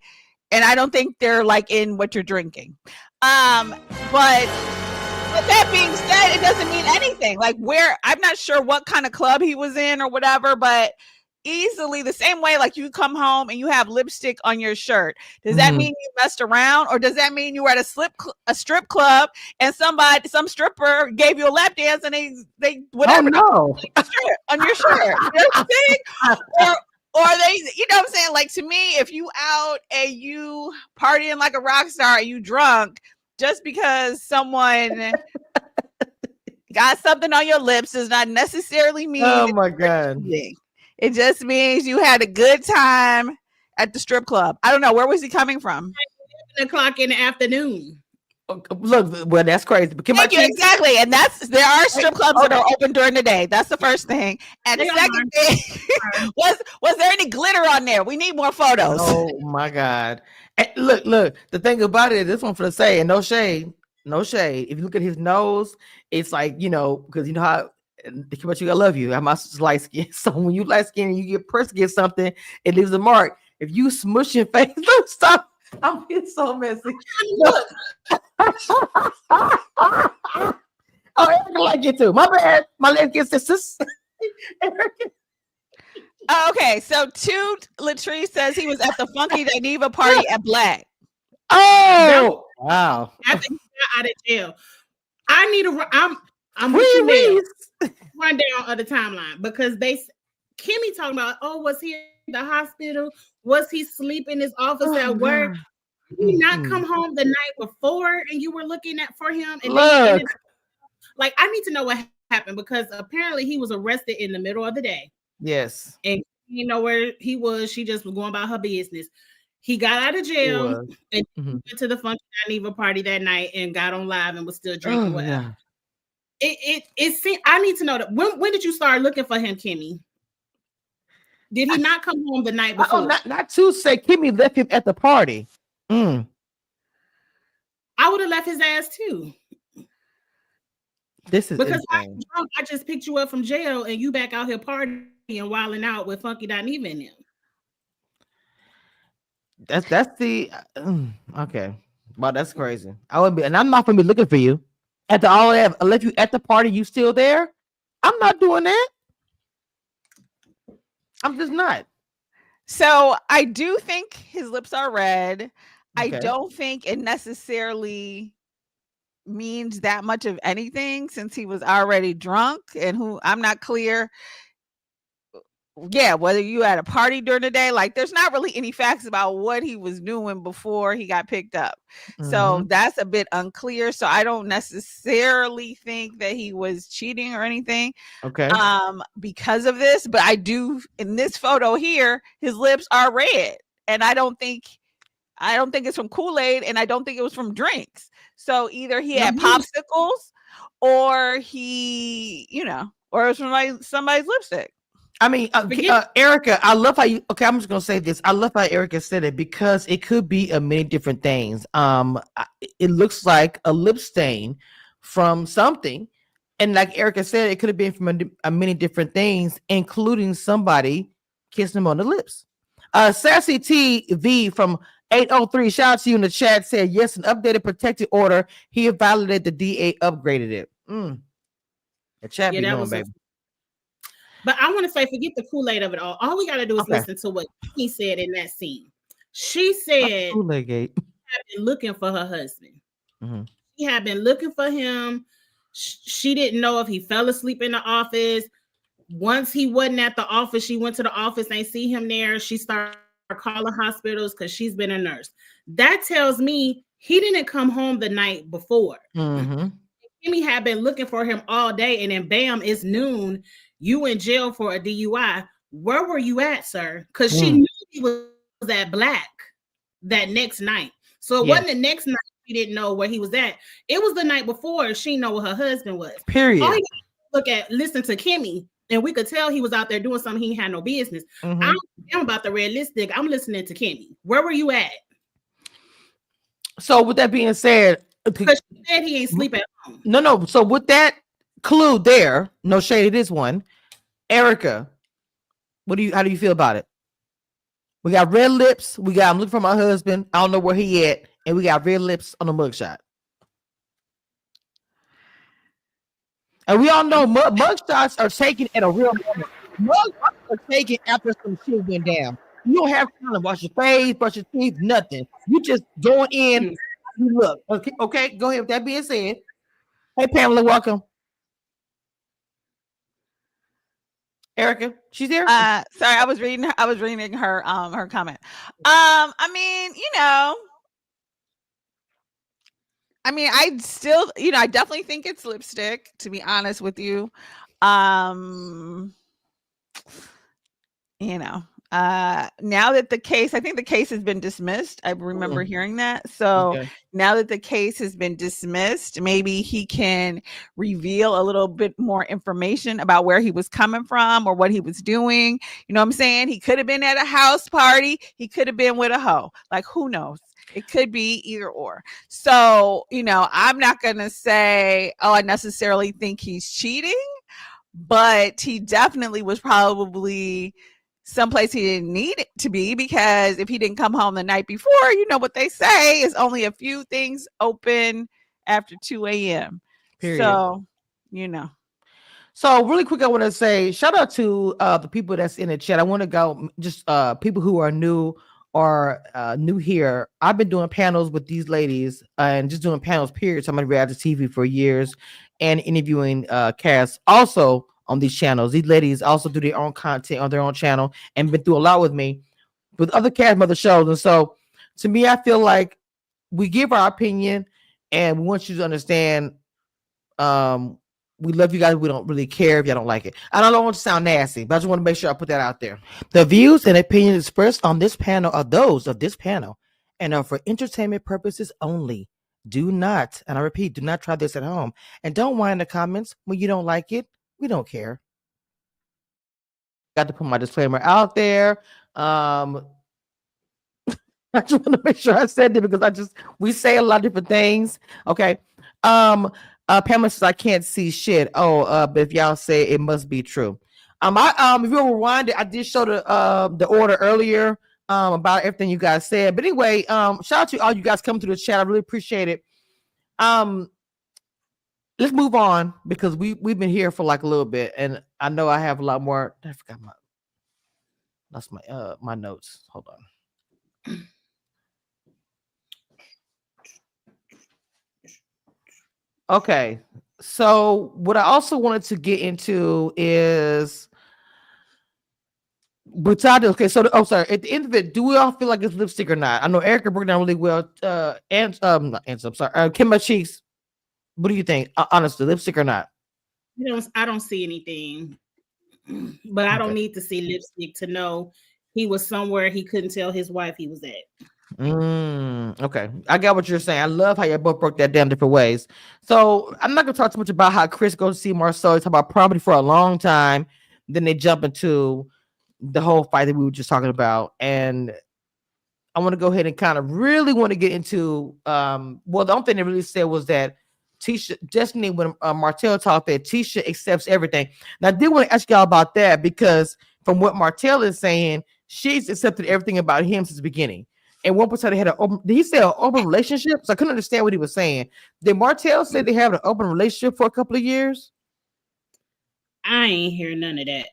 and I don't think they're like in what you're drinking. But with that being said, it doesn't mean anything. Like I'm not sure what kind of club he was in or whatever, but easily the same way, like you come home and you have lipstick on your shirt. Does that mean you messed around, or does that mean you were at a strip club and some stripper gave you a lap dance and they whatever on your shirt? You know what I'm saying? Or they, you know what I'm saying? Like to me, if you out and you partying like a rock star, you drunk, just because someone got something on your lips does not necessarily mean. Oh my God. It just means you had a good time at the strip club. I don't know. Where was he coming from? 11 o'clock in the afternoon. Look, well, that's crazy. But exactly. And there are strip clubs that are open during the day. That's the first thing. And the second thing was there any glitter on there? We need more photos. Oh my God. And look, the thing about it is this one for the say, and no shade. If you look at his nose, it's like, because you know how think about you, I love you. I'm also light skin. So when you light skin and you get pressed against something, it leaves a mark. If you smush your face, look, stop. I'm being so messy. Look. Oh, Erica like it too. My bad. My leg gets sisters. Okay, so Latrice says he was at the Funky Dineva party at Black. Oh, wow. I think he got out of jail. I need I'm with you now. Run down of the timeline, because Kimmy talking about, was he in the hospital? Was he sleep in his office at work? Did he not come home the night before and you were looking for him? And I need to know what happened, because apparently he was arrested in the middle of the day. Yes. And you know where he was. She just was going about her business. He got out of jail and went to the Funky Dineva party that night and got on live and was still drinking whatever. Yeah. I need to know that when did you start looking for him, Kimmy? Did he not come home the night before? Not to say Kimmy left him at the party. I would have left his ass too. This is because I just picked you up from jail and you back out here partying and wilding out with Funky Dineva in them. That's the okay. Wow, that's crazy. I would be, and I'm not gonna be looking for you. After all that, I left you at the party, you still there? I'm not doing that. I'm just not. So I do think his lips are red. Okay. I don't think it necessarily means that much of anything, since he was already drunk, and I'm not clear. Yeah, whether you had a party during the day, like there's not really any facts about what he was doing before he got picked up. So that's a bit unclear. So I don't necessarily think that he was cheating or anything. Okay. Because of this, but I do, in this photo here, his lips are red. And I don't think it's from Kool-Aid, and I don't think it was from drinks. So either he had popsicles, or he, or it was from somebody's lipstick. I mean, Erica, I love how you. Okay, I'm just gonna say this. I love how Erica said it, because it could be many different things. It looks like a lip stain from something, and like Erica said, it could have been from many different things, including somebody kissing him on the lips. Sassy TV from 803, shout out to you in the chat, said yes, an updated protective order. He violated the DA, upgraded it. The chat be going, baby. But I want to say, forget the Kool-Aid of it all. All we got to do is listen to what he said in that scene. She said Kool-Aid Gate. She had been looking for her husband. She had been looking for him. She didn't know if he fell asleep in the office. Once he wasn't at the office, she went to the office, ain't see him there. She started calling hospitals because she's been a nurse. That tells me he didn't come home the night before. Kimmy had been looking for him all day, and then bam, it's noon. You in jail for a DUI. Where were you at, sir? Because she knew he was at Black that next night. So it wasn't the next night she didn't know where he was at. It was the night before she know where her husband was. Period. All he listen to Kimmy, and we could tell he was out there doing something he had no business. Mm-hmm. I don't care about the red lipstick. I'm listening to Kimmy. Where were you at? So with that being said, because she said he ain't sleep at home. No. So with that clue there, no shade, it is one. Erica, how do you feel about it? We got red lips. We got I'm looking for my husband. I don't know where he at, and we got red lips on the mugshot. And we all know mugshots are taken at a real moment. Mugshots are taken after some shit went down. You don't have time to wash your face, brush your teeth, nothing. You just going in. You look. Okay. Go ahead. With that being said, hey Pamela, welcome. Erica, she's there. Sorry, I was reading her her comment. I mean, I still, I definitely think it's lipstick, to be honest with you. Now that the case, I think the case has been dismissed. I remember hearing that. So now that the case has been dismissed, maybe he can reveal a little bit more information about where he was coming from or what he was doing. You know what I'm saying? He could have been at a house party. He could have been with a hoe. Like, who knows? It could be either or. So, I'm not going to say, I necessarily think he's cheating, but he definitely was probably someplace he didn't need it to be, because if he didn't come home the night before, what they say is only a few things open after 2 a.m. Period. So, So really quick, I want to say shout out to the people that's in the chat. I want to go just people who are new or new here. I've been doing panels with these ladies and just doing panels, period. So I'm on reality TV for years and interviewing cast also on these channels. These ladies also do their own content on their own channel and been through a lot with me with other cast other shows. And so to me, I feel like we give our opinion and we want you to understand we love you guys. We don't really care if y'all don't like it. I don't want to sound nasty, but I just want to make sure I put that out there. The views and opinions expressed on this panel are those of this panel and are for entertainment purposes only. Do not, and I repeat, do not try this at home. And don't whine in the comments when you don't like it. We don't care. Got to put my disclaimer out there. I just want to make sure I said it because we say a lot of different things. Okay. Pamela says I can't see shit. But if y'all say it must be true. If you'll rewind it, I did show the order earlier about everything you guys said. But anyway, shout out to all you guys coming to the chat. I really appreciate it. Let's move on because we've been here for like a little bit, and I know I have a lot more. I forgot my notes. Hold on. Okay, so what I also wanted to get into is okay, so at the end of it, do we all feel like it's lipstick or not? I know Erica broke down really well. Kimba Cheeks, what do you think? Honestly, lipstick or not? I don't see anything, but I don't need to see lipstick to know he was somewhere he couldn't tell his wife he was at. Okay, I got what you're saying. I love how you both broke that down different ways. So I'm not gonna talk too much about how Chris goes to see Marcel. Talk about property for a long time. Then they jump into the whole fight that we were just talking about, and I want to go ahead and kind of really want to get into. The only thing they really said was that Tisha, Destiny, when Martell talked, that Tisha accepts everything. Now I did want to ask y'all about that because from what Martell is saying, she's accepted everything about him since the beginning. And 1% they had an open. Did he say an open relationship? So I couldn't understand what he was saying. Did Martell say they have an open relationship for a couple of years? I ain't hear none of that.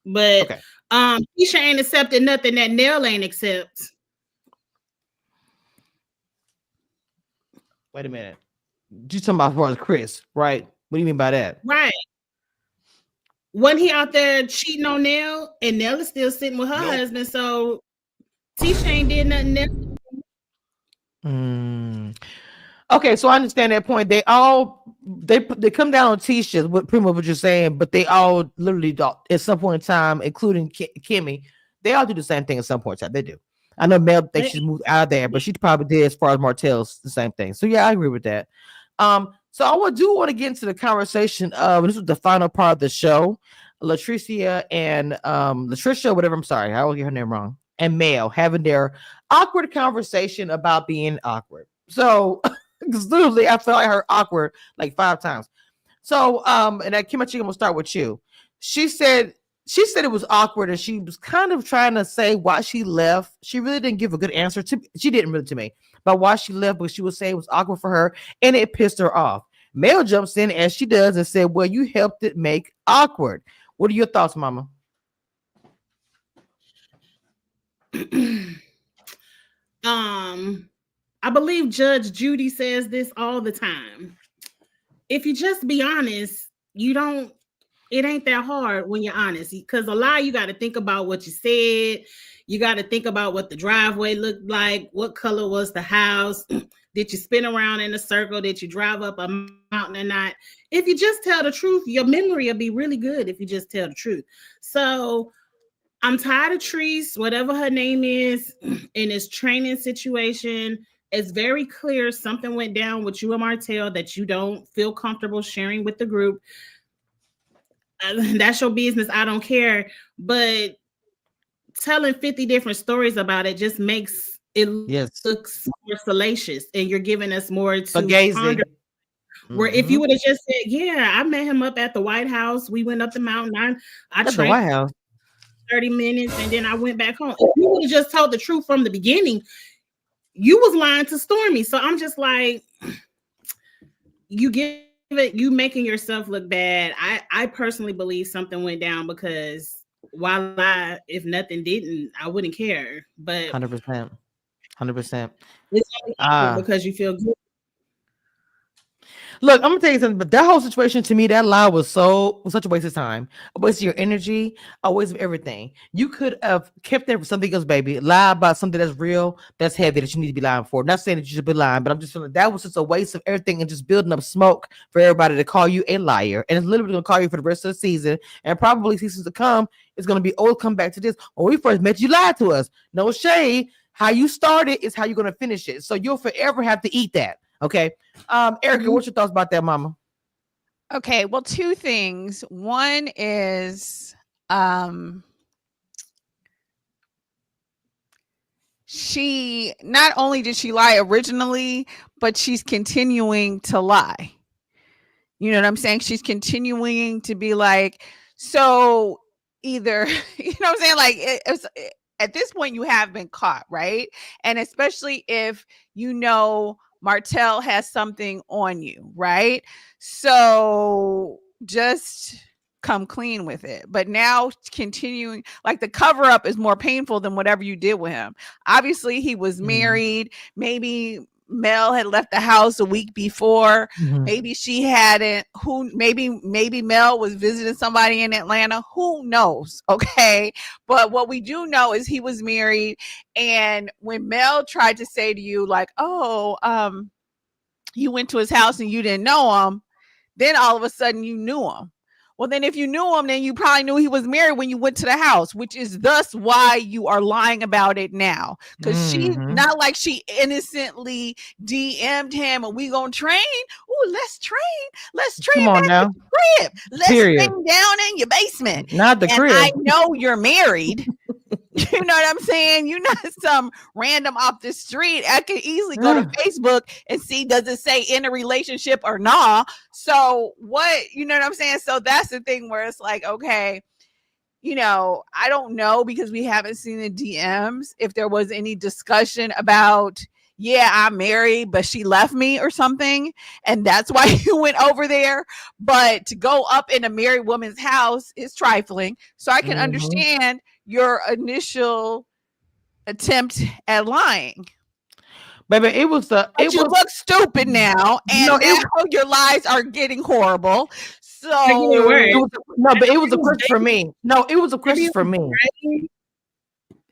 But okay. Tisha ain't accepted nothing that Nell ain't accept. Wait a minute. You talking about as far as Chris, right? What do you mean by that? Right. When he out there cheating on Nell, and Nell is still sitting with her husband, so Tisha ain't did nothing there. Okay, so I understand that point. They come down on Tisha, what pretty much what you're saying, but they all literally at some point in time, including Kimmy, they all do the same thing at some point in time. They do. I know Mel thinks she's moved out of there, but she probably did as far as Martell's the same thing. So yeah, I agree with that. So I do want to get into the conversation of this was the final part of the show. Latricia and Latricia, whatever. I'm sorry, I will get her name wrong. And Mel having their awkward conversation about being awkward. So literally, I felt like her awkward like 5 times. So and Kimchi, I'm gonna start with you. She said it was awkward, and she was kind of trying to say why she left. She really didn't give a good answer to. She didn't really to me about why she left, but she would say it was awkward for her, and it pissed her off. Mel jumps in as she does and said, "Well, you helped it make awkward." What are your thoughts, Mama? I believe Judge Judy says this all the time. If you just be honest, it ain't that hard when you're honest, because a lie, you got to think about what you said. You got to think about what the driveway looked like. What color was the house? Did you spin around in a circle? Did you drive up a mountain or not? If you just tell the truth, your memory will be really good if you just tell the truth. So I'm tired of Treese, whatever her name is, in this training situation. It's very clear something went down with you and Martell that you don't feel comfortable sharing with the group. That's your business. I don't care. But telling 50 different stories about it just makes it looks more salacious, and you're giving us more to ponder. Where if you would have just said, yeah, I met him up at the White House. We went up the mountain. I trained the White House 30 minutes, and then I went back home. If you would have just told the truth from the beginning, you was lying to Stormy. So I'm just like, you making yourself look bad. I personally believe something went down, because if nothing didn't, I wouldn't care. But 100%. It's only because you feel good. Look, I'm gonna tell you something, but that whole situation, to me, that lie was such a waste of time, a waste of your energy, a waste of everything. You could have kept there for something else, baby. Lie about something that's real, that's heavy, that you need to be lying for. I'm not saying that you should be lying, but I'm just feeling that was just a waste of everything and just building up smoke for everybody to call you a liar. And it's literally gonna call you for the rest of the season, and probably seasons to come. It's gonna be come back to this. When we first met, you lied to us. No shade. How you started is how you're gonna finish it. So you'll forever have to eat that. Okay. Erica, what's your thoughts about that, Mama? Okay, well, 2 things. One is she not only did she lie originally, but she's continuing to lie. You know what I'm saying? She's continuing to be like, so either, you know what I'm saying? Like at this point you have been caught, right? And especially if you know Martell has something on you, right? So just come clean with it. But now continuing, like the cover up is more painful than whatever you did with him. Obviously, he was married. Maybe Mel had left the house a week before. Maybe she hadn't. Maybe Mel was visiting somebody in Atlanta. Who knows? Okay. But what we do know is he was married. And when Mel tried to say to you, like, oh, you went to his house and you didn't know him, then all of a sudden you knew him. Well, then if you knew him, then you probably knew he was married when you went to the house, which is thus why you are lying about it now. Because she's not like she innocently DM'd him and we gonna train. Ooh, let's train. Let's train. Come on now. Crib. Let's train down in your basement. Not the crib. I know you're married. You know what I'm saying? You're not some random off the street. I could easily go to Facebook and see, does it say in a relationship or not? So what, you know what I'm saying? So that's the thing where it's like, okay, you know, I don't know, because we haven't seen the DMs, if there was any discussion about, yeah, I'm married, but she left me or something. And that's why you went over there. But to go up in a married woman's house is trifling. So I can understand your initial attempt at lying. Baby, you look stupid now, and now your lies are getting horrible. So it was a question for me. No, it was a question for me.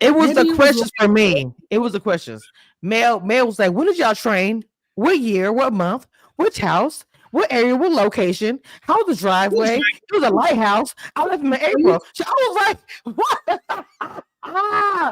It was the questions for me. It was the questions. Mel was like, when did y'all train? What year? What month? Which house? What area? What location? How was the driveway? It was a lighthouse. I left him in April. So I was like, what?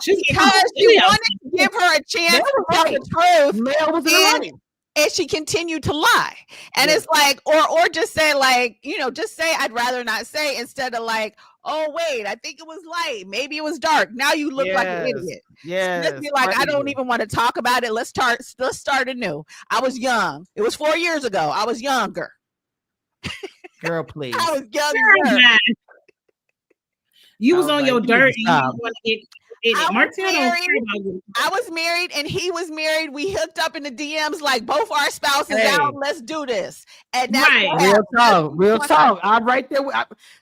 She's because she wanted to give her a chance to tell the truth. Mel was in the right. And she continued to lie. And it's like, or just say, like, you know, just say I'd rather not say, instead of like, oh wait, I think it was light, maybe it was dark. Now you look like an idiot. Yeah. Just be like, I don't even want to talk about it. Let's start anew. I was young. It was 4 years ago. I was younger. Girl, please. I was younger. You was on your dirt and you want to get I was married and he was married. We hooked up in the DMs like both our spouses out. Let's do this. And that's real talk. I'm right there.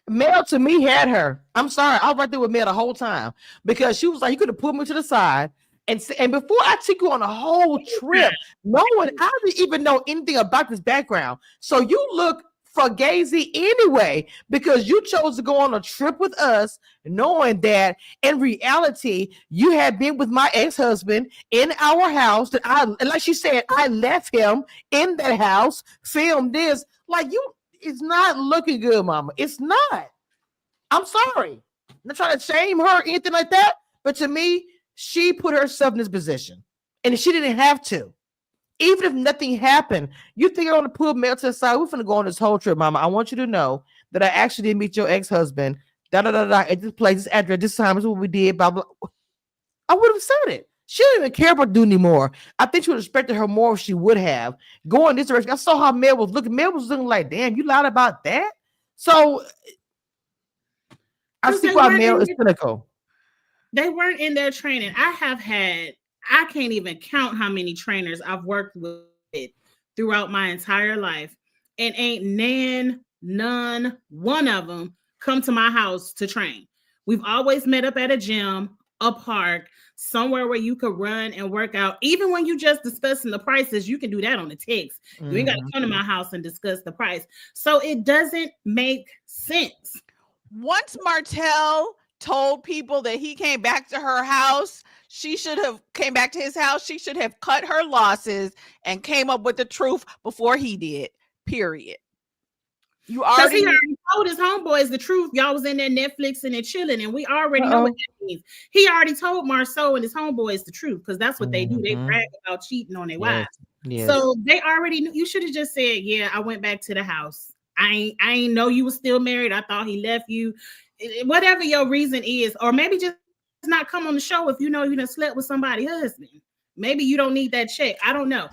Mel to me had her. I'm sorry. I was right there with Mel the whole time because she was like, you could have pulled me to the side. And before I took you on a whole trip, I didn't even know anything about this background. So you look fugazi anyway, because you chose to go on a trip with us, knowing that in reality you had been with my ex-husband in our house. That like she said, I left him in that house, filmed this. Like it's not looking good, mama. It's not. I'm sorry. I'm not trying to shame her or anything like that, but to me, she put herself in this position, and she didn't have to. Even if nothing happened, you think I want to pull Mel to the side? We're gonna go on this whole trip, mama. I want you to know that I actually did meet your ex-husband. At this place, this address, this time. This is what we did. Blah blah. I would have said it. She don't even care about doing anymore. I think she would have respected her more if she would have going this direction. I saw how Mel was looking. Mel was looking like, damn, you lied about that. So I see why Mel is cynical. They weren't in their training. I can't even count how many trainers I've worked with throughout my entire life, and ain't none one of them come to my house to train. We've always met up at a gym, a park, somewhere where you could run and work out. Even when you just discussing the prices, you can do that on the text. You ain't got to come to my house and discuss the price. So it doesn't make sense. Once Martell told people that he came back to her house, she should have came back to his house. She should have cut her losses and came up with the truth before he did, period. He already told his homeboys the truth. Y'all was in there Netflixing and chilling, and we already know what that means. He already told Marceau and his homeboys the truth, because that's what they do. They brag about cheating on their wives. Yes. So they already knew. You should have just said, yeah, I went back to the house. I ain't know you was still married. I thought he left you. Whatever your reason is, or maybe just not come on the show if you know you done slept with somebody's husband. Maybe you don't need that check. I don't know.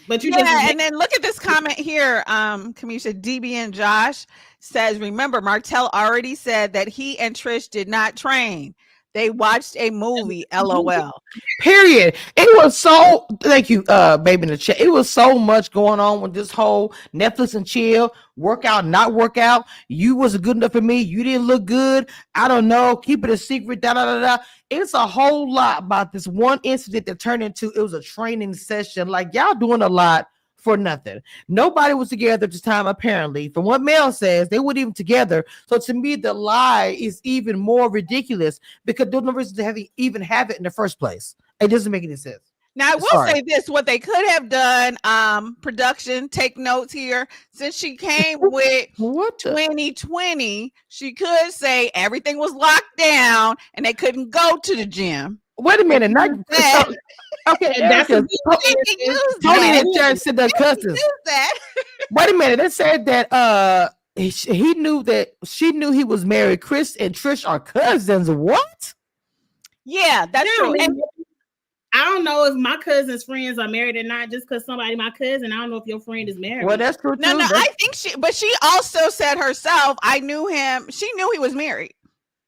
But and then look at this comment here. Kamisha, DB and Josh says, remember, Martell already said that he and Trish did not train. They watched a movie, LOL. Period. It was so, thank you, baby in the chat. It was so much going on with this whole Netflix and chill, workout, not workout. You wasn't good enough for me. You didn't look good. I don't know. Keep it a secret. Da da da da. It's a whole lot about this one incident that turned into, it was a training session. Like, y'all doing a lot for nothing. Nobody was together at this time, apparently. From what Mel says, they weren't even together. So to me, the lie is even more ridiculous, because there's no reason to even have it in the first place. It doesn't make any sense. Now, I will say this, what they could have done, production, take notes here. Since she came with 2020, she could say everything was locked down and they couldn't go to the gym. Wait a minute. Okay, that's Tony and Jared said the cousins. Wait a minute. They said that he knew that she knew he was married. Chris and Trish are cousins. What? Yeah, that's true. And I don't know if my cousin's friends are married or not. Just because somebody my cousin, I don't know if your friend is married. Well, that's true too. No, I think she also said herself, I knew him. She knew he was married.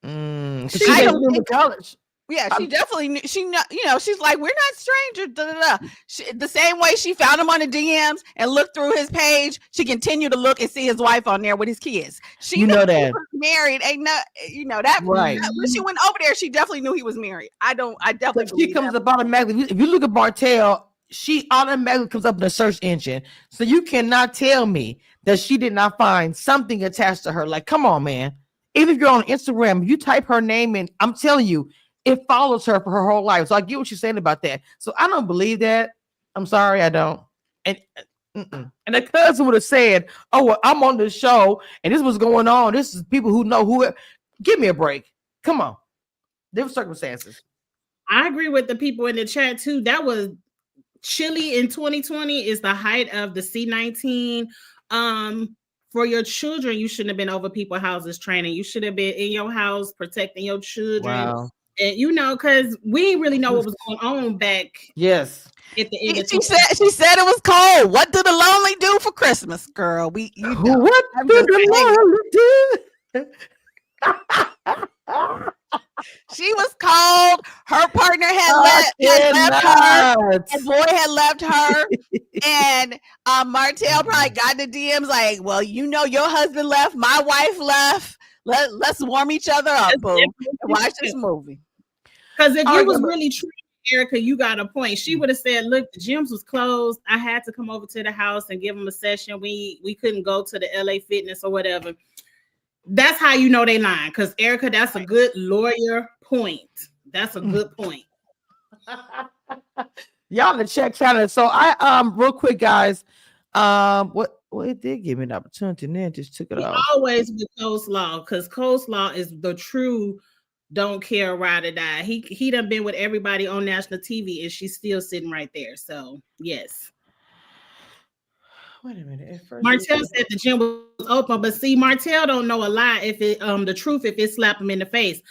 She knew him in college. Yeah, she definitely knew. She know, she's like, we're not strangers. Da, da, da. The same way she found him on the DMs and looked through his page, she continued to look and see his wife on there with his kids. She knew that he was married. That right. When she went over there, she definitely knew he was married. I definitely. She comes up automatically. If you look at Martell, she automatically comes up in the search engine. So you cannot tell me that she did not find something attached to her. Like, come on, man. Even if you're on Instagram, you type her name in, I'm telling you, it follows her for her whole life. So I get what you're saying about that. So I don't believe that. I'm sorry, I don't. And the cousin would have said, "Oh, well, I'm on the show, and this was going on. This is people who know who." Give me a break. Come on, different circumstances. I agree with the people in the chat too. That was chilly in 2020 is the height of the C-19. For your children, you shouldn't have been over people's houses training. You should have been in your house protecting your children. Wow. And because we didn't really know what was going on back. Yes. At the end of She said it was cold. What do the lonely do for Christmas, girl? What do the lonely do? She was cold. Her partner had left her. The boy had left her. And Martell probably got in the DMs like, well, your husband left. My wife left. Let's warm each other up, boo, and watch this movie. Because if you was really true, Erica, you got a point. She would have said, look, the gyms was closed. I had to come over to the house and give them a session. We couldn't go to the LA Fitness or whatever. That's how you know they lying. Because Erica, that's a good lawyer point. That's a good point. Y'all in the check channel. So I real quick, guys. Well, it did give me an opportunity, and then just took it off. Always with coleslaw, because coleslaw is the true don't care, ride or die. He done been with everybody on national TV, and she's still sitting right there. So yes. Wait a minute. Martell said the gym was open, but see, Martell don't know a lie if it the truth if it slap him in the face.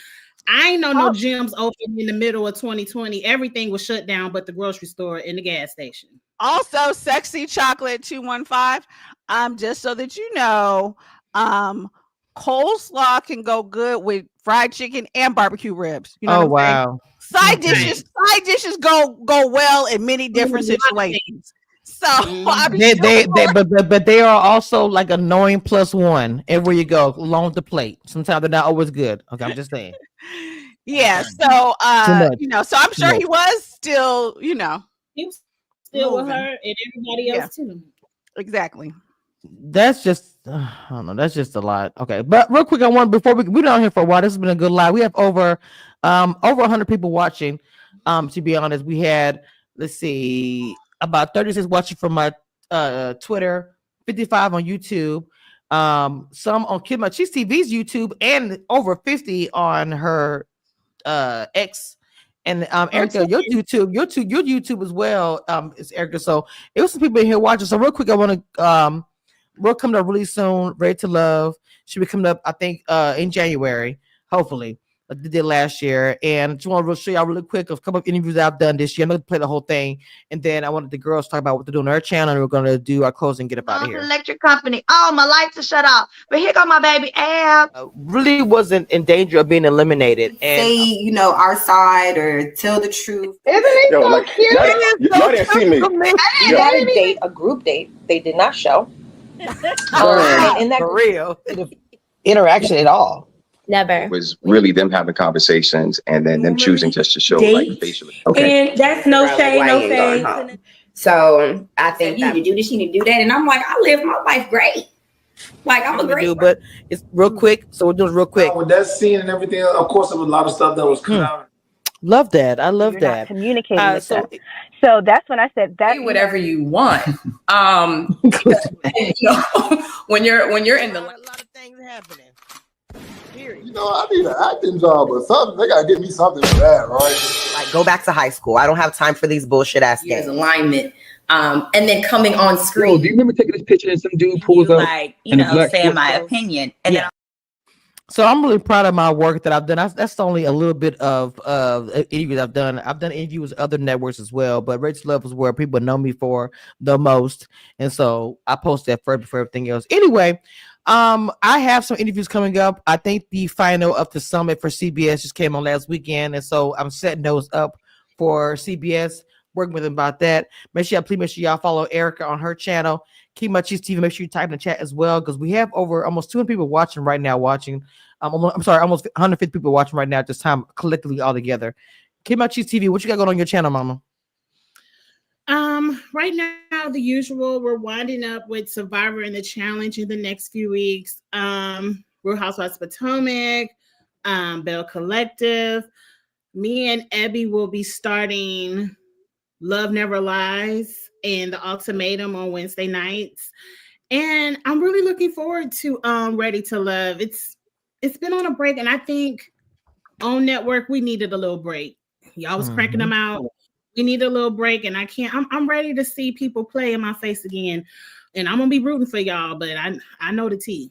I ain't know no gyms open in the middle of 2020. Everything was shut down but the grocery store and the gas station. Also, Sexy Chocolate 215. Just so that you know, coleslaw can go good with fried chicken and barbecue ribs. You know wow. Side dishes go well in many different situations. So but they are also like annoying +1 everywhere you go along the plate. Sometimes they're not always good. Okay, I'm just saying. Yeah. So so I'm sure he was still, he was still with her and everybody else too. Exactly. That's just I don't know. That's just a lot. Okay, but real quick, I want before we've been on here for a while. This has been a good live. We have over 100 people watching. To be honest, we had about 36 watching from my Twitter, 55 on YouTube, some on Kid Cheese TV's YouTube, and over 50 on her X. And Erica, your YouTube as well is Erica. So it was some people in here watching. So real quick, I want to we'll come up really soon. Ready to Love should be coming up, I think, in January, hopefully. Like they did last year, and just want to show y'all really quick of a couple of interviews I've done this year. I'm gonna play the whole thing, and then I wanted the girls to talk about what they're doing on their channel, and we're gonna do our closing and get up out of here. Electric company. Oh, my lights are shut off, but here go my baby Ab. Really wasn't in danger of being eliminated. And say, our side or tell the truth. Isn't it so cute? Y'all didn't see me. You had a date, a group date. They did not show. In that for real interaction at all. Never. It was really them having conversations and then them choosing just to show like facially. Okay. And that's no shade, no face. So I think you need to do this, you need to do that. And I'm like, I live my life great. Like I'm a great but it's real quick. So we're doing real quick. With that scene and everything, of course, there was a lot of stuff that was cut out. Love that. I love that. Communicating with them. So that's when I said that. Do whatever you want. When you're in the a lot of things happening. I need an acting job or something. They gotta get me something for that, right? Like go back to high school. I don't have time for these bullshit ass games. Alignment. And then coming on screen. Yo, do you remember taking this picture and some dude pulls up? Like, saying my opinion. And then so I'm really proud of my work that I've done. That's only a little bit of interviews I've done. I've done interviews with other networks as well, but Ready to Love is where people know me for the most. And so I post that first before everything else. Anyway, I have some interviews coming up. I think the final of the summit for CBS just came on last weekend. And so I'm setting those up for CBS, working with them about that. Make sure y'all follow Erica on her channel. Keep My Cheese TV. Make sure you type in the chat as well, because we have over almost 200 people watching right now. Almost 150 people watching right now at this time, collectively all together. Keep My Cheese TV. What you got going on your channel, Mama? Right now, the usual. We're winding up with Survivor and the Challenge in the next few weeks. Real Housewives of Potomac, Bell Collective. Me and Abby will be starting Love Never Lies and The Ultimatum on Wednesday nights. And I'm really looking forward to Ready to Love. It's been on a break, and I think own network, we needed a little break. Y'all was cranking them out. We need a little break, and I'm ready to see people play in my face again. And I'm gonna be rooting for y'all, but I know the tea.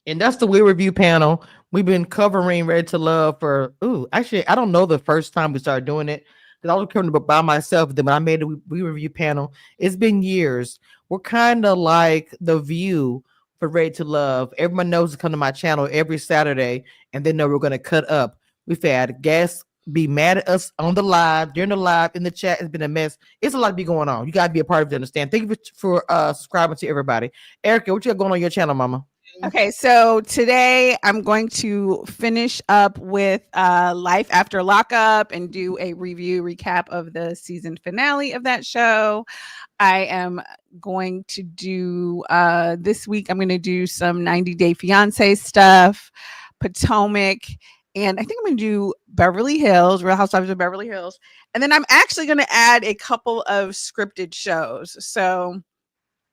And that's the We Review panel. We've been covering Ready to Love for actually, I don't know the first time we started doing it, because I was covering it by myself. Then when I made a We Review panel, it's been years. We're kind of like The View for Ready to Love. Everyone knows to come to my channel every Saturday, and they know we're gonna cut up. We've had guests be mad at us on the live, during the live, in the chat. It's been a mess. It's a lot to be going on. You gotta be a part of it to understand. Thank you for subscribing to everybody. Erica, what you got going on your channel, mama? Okay, so today I'm going to finish up with Life After Lockup and do a review recap of the season finale of that show. I am going to do this week, I'm going to do some 90 Day Fiance stuff, Potomac, and I think I'm going to do Beverly Hills, Real Housewives of Beverly Hills. And then I'm actually going to add a couple of scripted shows. So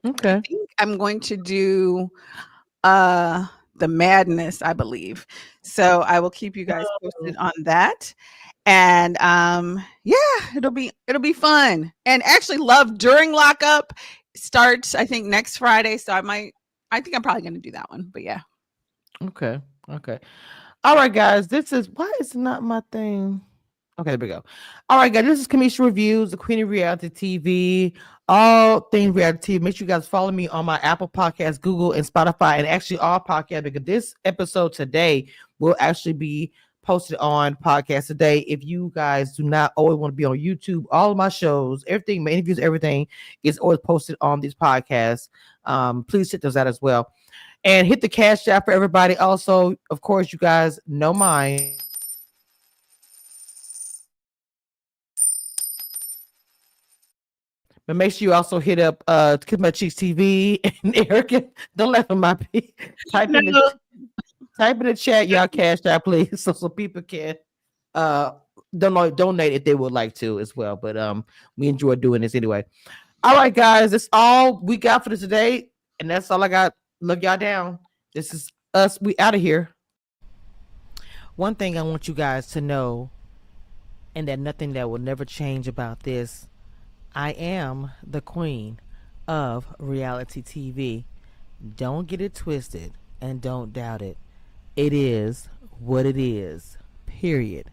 okay, I think I'm going to do The Madness, I believe. So I will keep you guys posted on that. And yeah, it'll be fun. And actually, Love During Lockup starts, I think, next Friday. So I think I'm probably going to do that one. But yeah. Okay. All right, guys. Why is it not my thing? Okay, there we go. All right, guys. This is Cameshia Reviews, the Queen of Reality TV, all things reality TV. Make sure you guys follow me on my Apple Podcasts, Google, and Spotify, and actually all podcasts, because this episode today will actually be posted on podcast today. If you guys do not always want to be on YouTube, all of my shows, everything, my interviews, everything is always posted on these podcasts. Please check those out as well. And hit the Cash App for everybody. Also, of course, you guys know mine. But make sure you also hit up Kiss My Cheeks TV and Erica. Don't laugh at my type in the chat, y'all, Cash App, please, so people can donate if they would like to as well. But we enjoy doing this anyway. All right, guys, that's all we got for today, and that's all I got. Love y'all down. This is us. We out of here. One thing I want you guys to know, and that nothing that will never change about this, I am the queen of reality TV. Don't get it twisted and don't doubt it. It is what it is. Period.